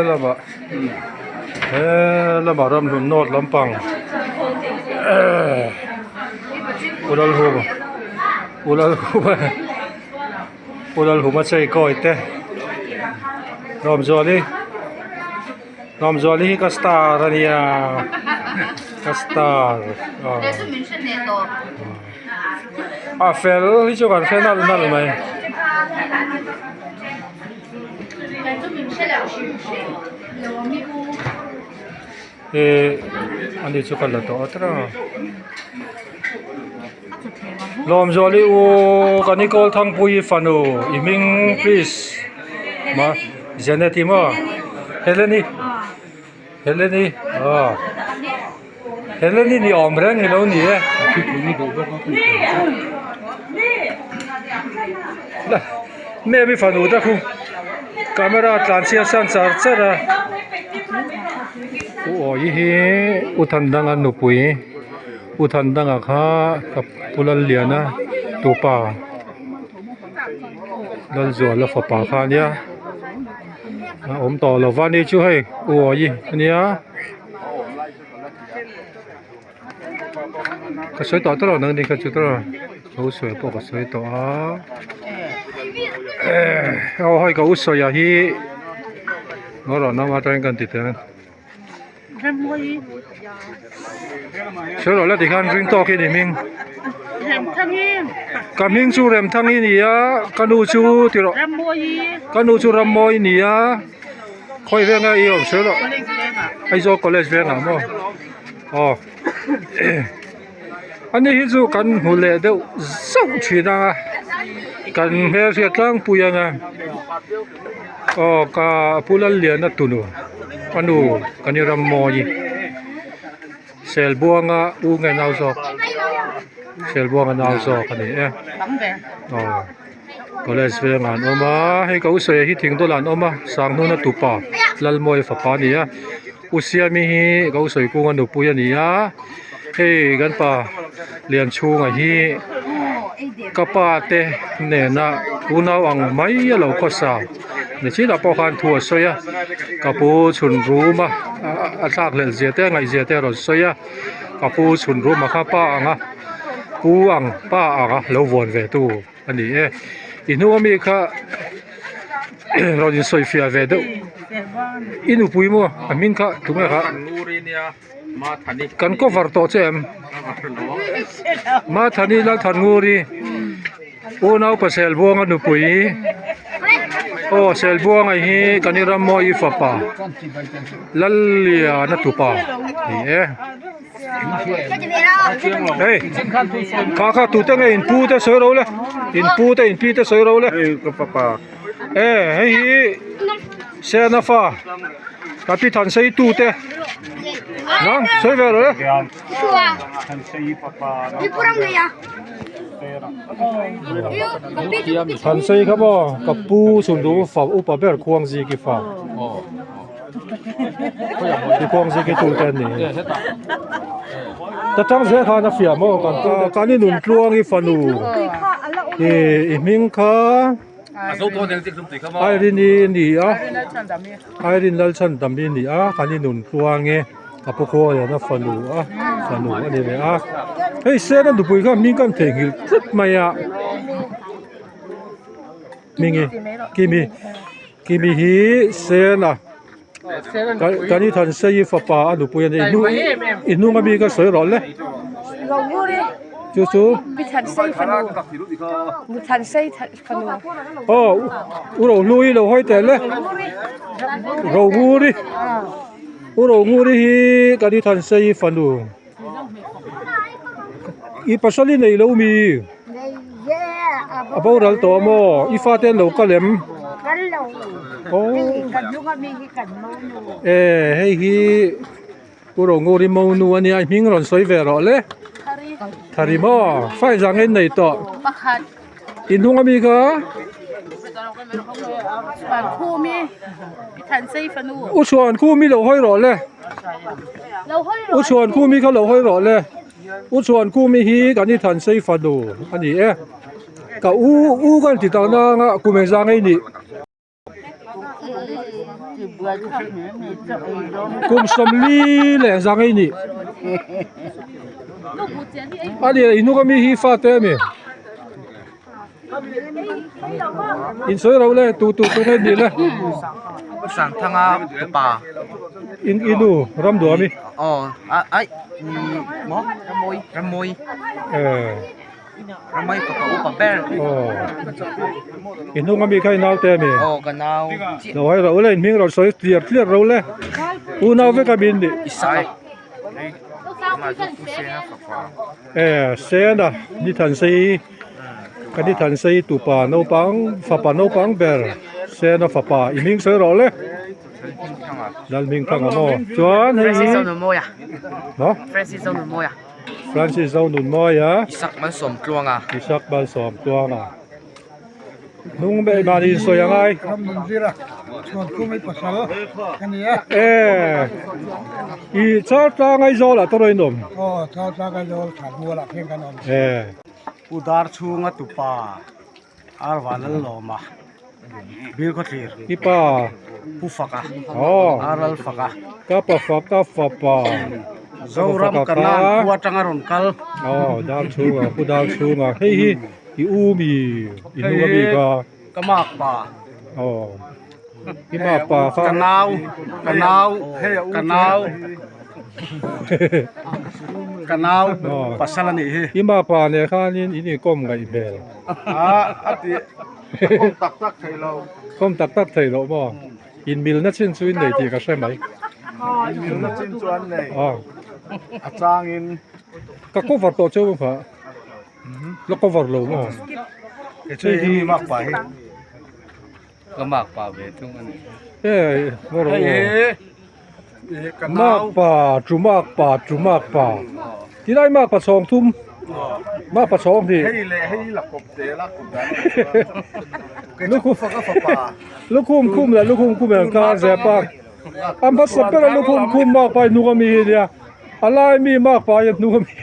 แล้วมารำลุนโนดลำปังอุดลหูมาใช้ก้อยเต้รอมจอลี่กัสตาร์นี่กัสตาร์เฟลที่จะกันเฟลนั่นไหมอันนี้จะกันละตัวตระลอมจอลี่โอกันนิโคลทั้งปุยฟันูอีมิง please มาเจเนติมาเฮเลนี่นี่ออมแรงนี่แล้วนี่แม่ไม่ฟันูตะคุกล้องตานเสียสันสารเสระโอ้ยอุทันดังอันนุปุยอุทันดังอาคากับปุลันเลียนะตัวป่าดันจวนแล้วฝาป่าคาเนี่ยผมต่อแล้ววันนี้ช่วยโอ้ยอันนี้ก็สวยต่อตลอดนั่งนี่ก็จุดตลอดโอ้สวยปกก็สวยต่อเอาให้ก็อุศยาฮีงอรอน้ำมาใจกันติดกันเชื่อแล้วที่การริงต่อกี่นี่มิงกำมิงชูเรมทั้งนี้นี่กันูชูที่เรากันูชูรำมอยนี่ค่อยเรื่องอะไรเชื่อแล้วไอ้โจคอลเลจเรื่องอะไรมั้งอ๋ออันนี้ฮิจูกันหัวเล่เดี๋ยวส่งชีนะกันเฮียเสียตั้งปุยงอ๋อกับปุลันเลียนตุนูอันนู้กันนี่รำมอยเซลบัวงะอูเงินเอาซอกเซลบัวงะเอาซอกกันนี่อ๋อก็เลยเสียงานออกมาให้เขาเสียที่ถึงตัวหลานออกมาสั่งนู่นตุปาลัลมอยฝาปานี่อุเสียมีเขาเสียกูงันดูปุยนี่เฮ้กันป่าเรียนชูงฮีกป้าเตเนี่ยนะอุณาวังไม่เราก็สาวนี่ชีดาพอคันทัวสวยกับผู้ชุนรู้มาอาศักเล่นเสียแต่ไงเสียแต่รถสวยกับผู้ชุนรู้มาข้าป้าอ่ะผู้อังป้าอ่ะเราวนเวตูอันนี้อินูมีค่ะเราดินสวยเฟียเวตูอินูปุยมัวอามินค่ะถูกไหมครับกันก็ฟังต่อเจมมาทันนี้แล้วทันงูรีโอ้น้าก็เซลบัวกันหนูปุยโอ้เซลบัวไงฮีกันนี่รำมอยฟ้าป่าลัลเลียนัตุป่านี่เฮ้ยข้าตัวเต็งอินพูดสวยเราเลยอินพูดสวยเราเลยก็ป่าเฮ้ยเซนาฟ้ากับพี่ทันใส่ตู้เต Nang, sai ver le. Chua. Di kurang ya. Than sei kha bo, ka pu sun du fa u pa ber khuang ji ki fa. Ki khuang ji ki tu ten ni. Ta tang ze kha na fia mo kan ka ni nun tluang i fa nu. I ming kha ai rin ni a. Ai rin lal chan dam ni a, ka ni nun tluang nge. Ka pu ko ya na fa nu a. Fa nu ani le a. Hei se na du pui kha ming kan theng hil tut mai a. Mingi kimi hi se na. Ka ni than sei fa pa anu pui ni inu nga mi ka soi ro le. Chú bị thần xây phần nụ thần xây phần nụ u ro lui lo hoi te le ro ngu ri u ro ngu ri hi ka ni than sei fa nu I pasali nei lo mi a bo ral to mo I fa ten lo ka lem hei hi u ro ngu ri mo nu ani ai ming ron soi ve ro le Thari mo, fai zang en nei to. Inung ami ka? Bản khu mi bị thần xây phần nụ U chuan khu mi lo hoi ro le. U chuan khu mi ka lo hoi ro le. U chuan khu mi hi ka ni than sei fa nu. Ani e. Ka u kan ti ta na nga ku me zang ei ni. Kum som li le zang ei ni. Ani inu ka mi hi fa te mi. In soi ro le tu he ni le. Sang thanga pa. Inu ram do mi. Ai ni mo ramoi. Ramai pa pa ber. Inu ka mi kai nau te mi. Ka nau. Lo hai ro le ming ro soi clear ro le. U nau ve ka bin ni. Isai. Se na ni than sei ka ni than sei tu pa no pang fa pa no pang ber se na fa pa I ming soi ro le dal ming thang mo chuan hei Francis Zau mo ya. No Francis Zau mo ya. Francis Zau nun mo ya Isak man som kluang a. Isak bal som tuang a nung be ma ni so yang ai I cha ta ngai zo la to roi nom cha ga jo than mo la phen kan om udar chunga tupa arwanal loma bir ko thir I pa pufaka aral faka ka fa zoram kanan kuatangaron kal dal chunga pu dal chunga hei hi I u mi inu ga mi ka kamak pa I ma pa kha kanau pasalani he I ma pa ne kha nin ini kom ngai bel ati kom tak thai lo mo in mil na chin chuin nei ti ka se mai na chin chuan nei achangin ka cover to chu pha lo cover lo mo ke chei hi mak pa hi Kamak pa ve tung ani. mo ro kanau chumak pa ti dai mak pa chong thum mak pa chong thi hei le hei la kop te la kop da ke lu faka fa pa lu kum la lu kum ka ze pa am pa sa pe lu kum mak pa nu ga mi dia alai mi mak pa ya nu ga mi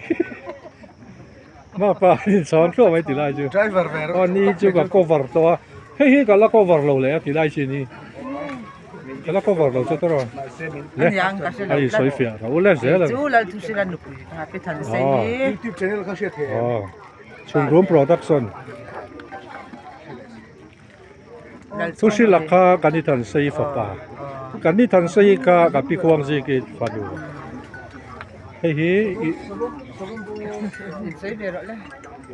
mak pa ni chon kho mai ti lai chu driver ver ni chu ka cover to hei ka la cover lo le ti lai chi ni ka la cover lo chu to ro le ai soi fia ra o le ze la chú là chú sẽ là nụ bị thần xây YouTube channel ka she the chung room production tu si lakha kani than sei fa pa kani than sei ka pi khuang ji ki fa du hei hi xây về rồi đấy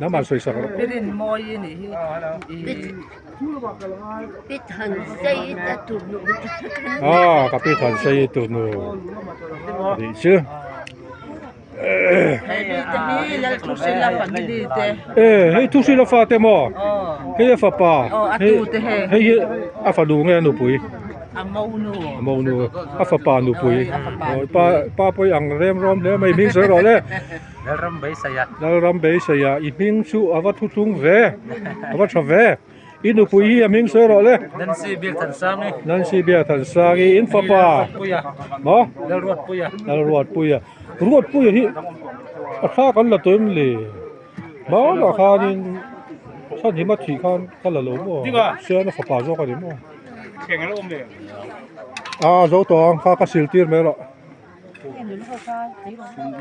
na ma soi sa ro cái đến môi này bị thần xây ta tụ nụ ka pi than sei tu nu di chu hei là chú sẽ là phần đi thế hei tu si la fa te mo hei fa pa tu te hei a fa du nge nu pui Mau nu afa pa nu pui pa pui ang rem rom le mai ming se ro le dal ram be saya I ming su awa thu thung ve awa tha ve inu pui hi ming se ro le nan si bia than sang in fa pa mo dal ruat pui hi kha kan la toim le ba la kha nin sa ni ma thi khan la lo mo se na fa pa zo ka ni mo zo tong kha ka sil tir me ro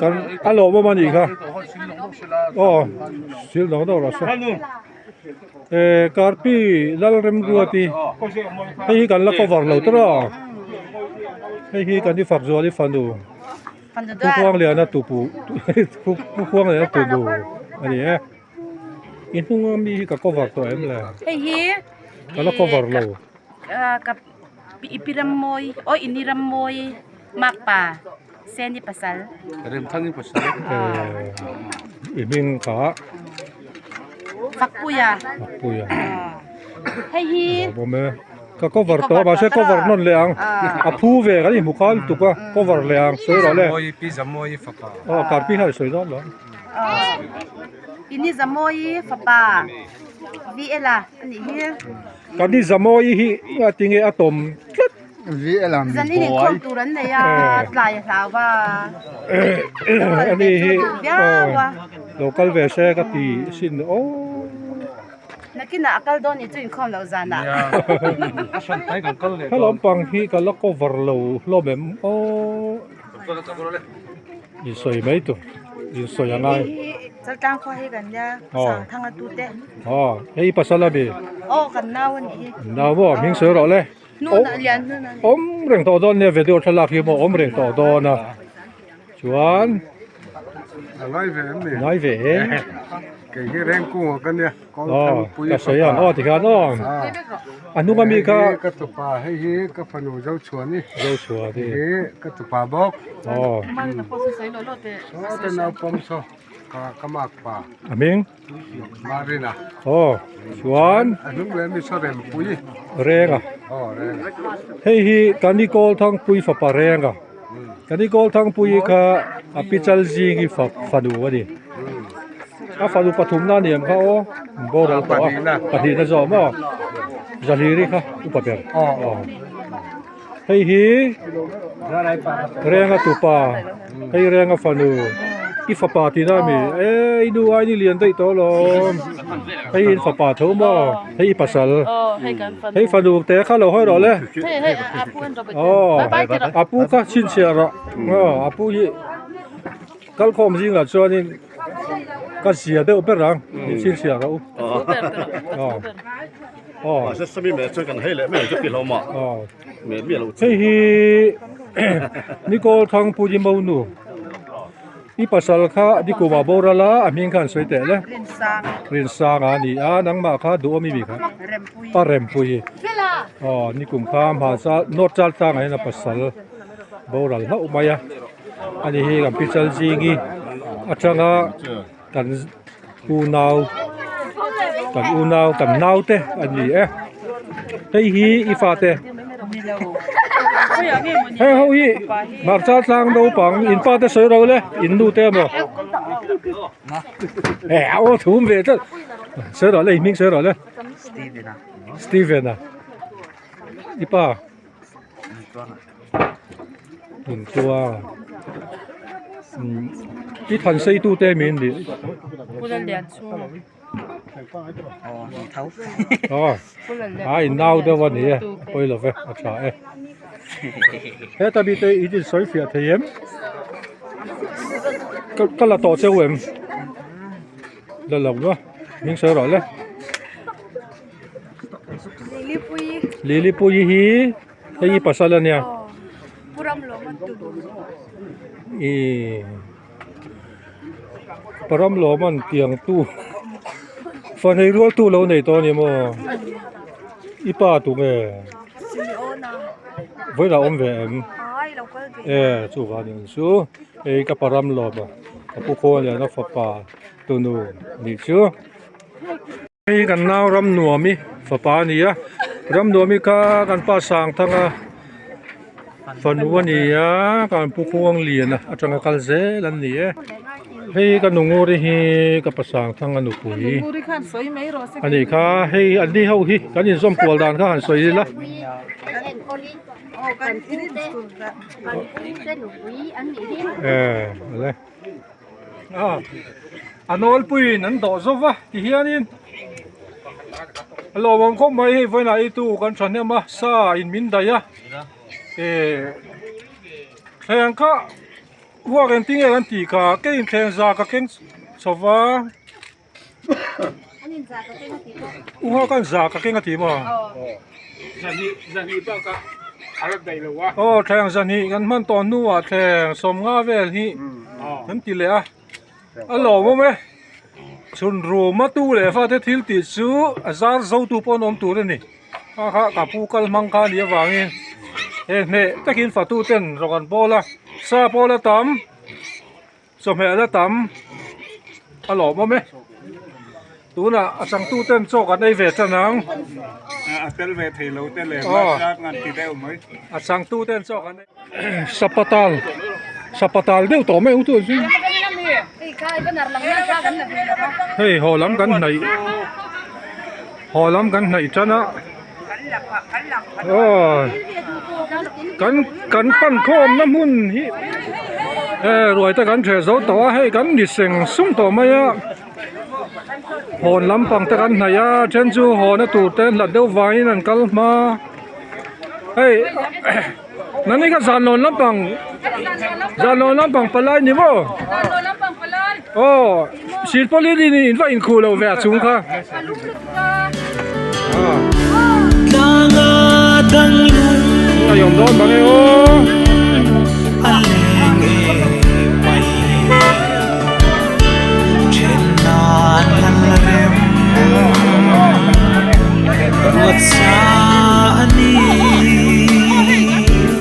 kan alo mo man I kha sil no do ra sa karpi lal rem ruati hei kan la cover lo tra hei kan di fak zo li fanu ku kwang le na tu pu ku kwang le tu do ani in hung mi ka cover to em la kan la cover loกับipirammoy o inirammoy makpa seni pasal Rem thangin pasal iming ka fakpuya hi bo me ka cover to ba se cover non le ang aphu ve ga ni mukhal tu ka cover le ang so ro le moi pizamoy fapa karpi ha so do lo ini zamoy fapa viela ani hi kan ni zamoi hi atinge atom VLM zani ni khom turan ne ya tlai hlawa ani hi local ve se ka ti sin nakina akal don ni chuin khom lo zana halom pang hi ka la cover lo mem I soi mai tu I soi angai saltang kho hi gan ya sang thanga tu te hei pasala be kan naw ni nawo ming se ro le nu na lian nu na om reng to don ne video thalak hi mo om reng to don na chuan ngai ve cái reng ku kan ya ko pui ka se ya ti kan anu ga mi ka tu pa hei ka phanu zo chuan ni zo chua ti ka tu pa bok mal na po sai lo lo te te na pom so ka mak pa aming marina chuan anu le mi so rem pui renga reng hei hi kani kol thang pui fa pa renga kani kol thang pui ka apichal ji gi fa fanu wa ni fanu pathum na niam kha bo da pati na zo mo zaliri kha upaper hei hi renga tu pa hei renga fanu I fa pa ti na mi inu ai ni lian dai to lo hei in fa pa tho mo hei pasal hei fanu te kha lo hoi ro le hei apu en do apu ka chin sia ra apu hi kal khom jing la chuan in ka sia de oper rang chin sia ra se sami me chu kan hele me chu ki lo ma me lo hei hi Nicole thang pu ji mo nu I pasal kha di ko ba borala aming khan soite le rin sang ani nang ma kha do mi kha rem pui ni kum kha ma sa not chal ta ngai na pasal boral na umaya ani hi gam pichal jingi achanga kan unau kan naute ani hei hi ifate hei ho hi marcha tlang do pang in pa te soi ro le in nu te mo thum ve cha soi ro le ming soi ro le Steven ipa in tua I than sei tu te min di pulan lian chu ai now the one here poi lo ve acha he ta bi te I din soi fia them ka la to cheu em la lo no ming soi ro le lili pui hi hei pasala nia puram lo man tu param lo man tiang tu fan hei rual tu lo nei to ni mo ipa tu nge voi la om ve em chu wa ni su ka param lo ba pu kho ya na fa pa tu nu ni chu hei kan naw ram nuami fa pa ni ya รำนัวมีค่ากันป้าสางทั้งฝันวันนี้การผู้ควงเหรียญอาจารย์กัลเซลันนี่ให้กันนุ่งโอริฮีกับป้าสางทั้งอนุปุยอันนี้ค่ะให้อันนี้เฮาฮิกันยินส้มกวลดานค่ะหันสวยละอะไรอันนู้นปุยนั่นต่อซะที่เฮียนี่เรามองเข้ามาให้ไฟไหนตู้กันฉันเนี่ยมาซาอินมินได้ยะแข่งข้าหัวกันติ้งกันตีข้าเก่งแข่งจาก็เก่งสวะหัวกันจาก็เก่งกันตีมาจันนี่ป้าก็อะไรได้เลยวะแข่งจันนี่กันมันตอนนู้นแข่งสมงาเวลที่นั่นตีเลยเรามองไหมชนรูมาตู้เลยฟ้าเที่ยวติดซื้ออาจารย์เจ้าตู้ปนอมตู้เลยนี่ข้ากับผู้กัลมังคาเดียววางเองเนี่ยตะกินฟ้าตู้เต้นรอกันพอละซาพอละตำสมัยละตำหล่อมั้ยไหมตู้น่ะสั่งตู้เต้นโจกันไอเวทนังเต้นเวทีเราเต้นเลยจากงานที่ได้ไหมสั่งตู้เต้นโจกันสัปตาลเดี๋ยวต่อไม่อุตุสิเฮ้ยหอล้ำกันไหนจ้ะนะกันปั้นโคมน้ำมุ่นฮิรวยแต่กันเฉยเสาต่อให้กันดิเสียงสุ่มต่อมาหอนล้ำปังแต่กันไหนเช่นจูหอนตูเต้นหลัดเดียวไว้นั่นกันมาเฮ้ยนั่นนี่ก็จานนล้ำปังปลายนี่บ่ชีดพอลีนี่อินว่าอินคูเราแวะสูงค่ะยอมโดนบังเอ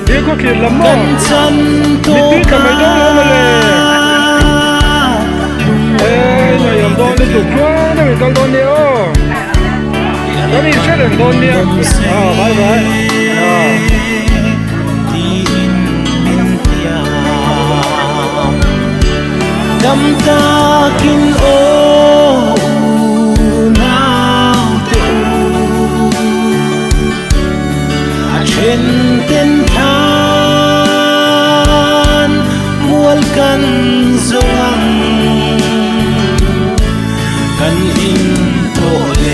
เด็กก็คิดลำบากนิติทำไมต้องลงมาเลยยอมโดนในจุดว่าไม่ต้องโดนเดียวแล้วนี่เชื่อโดนเดียวบายน้ำตากินโอน้ำตูเช่นเต้นทานมวลกันสว่างกันอินโตเล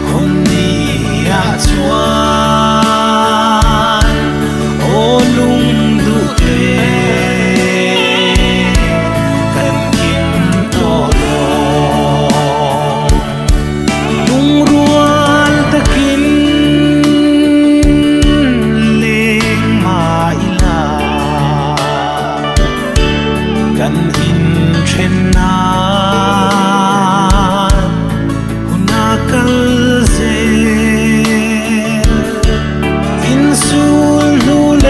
คนนี้อยากชวนโอ้ลุงดูเตกันอินโตโลลุงรวนตะกินเลงมาอิลากันอินเช่นนั้นคุณอากัลเซอินสูลูเล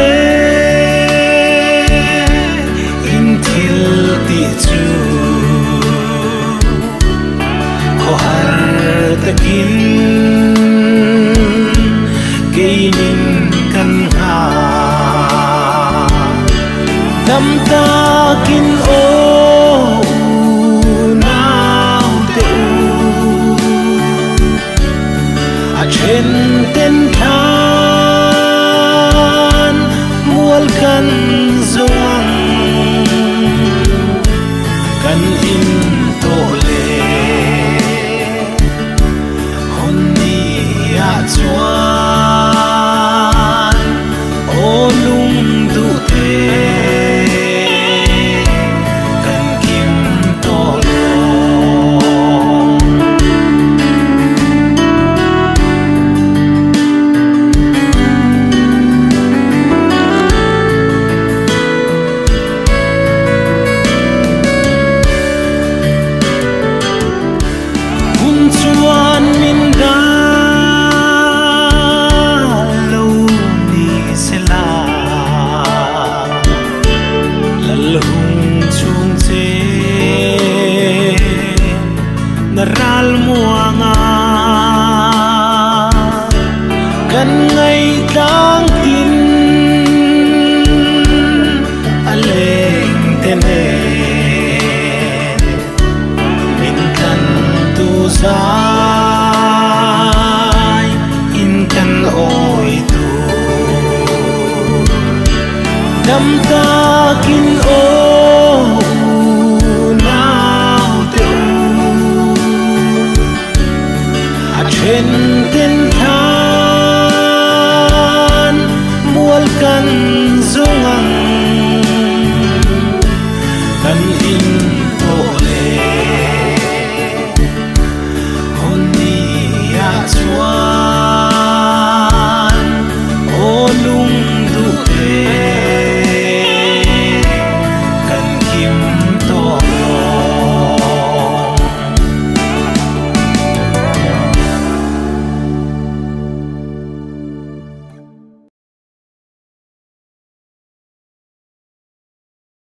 อินทิลติจูขอหาตะกินเกยินกันหาน้ำตากินโอน้ำเตอูเช่น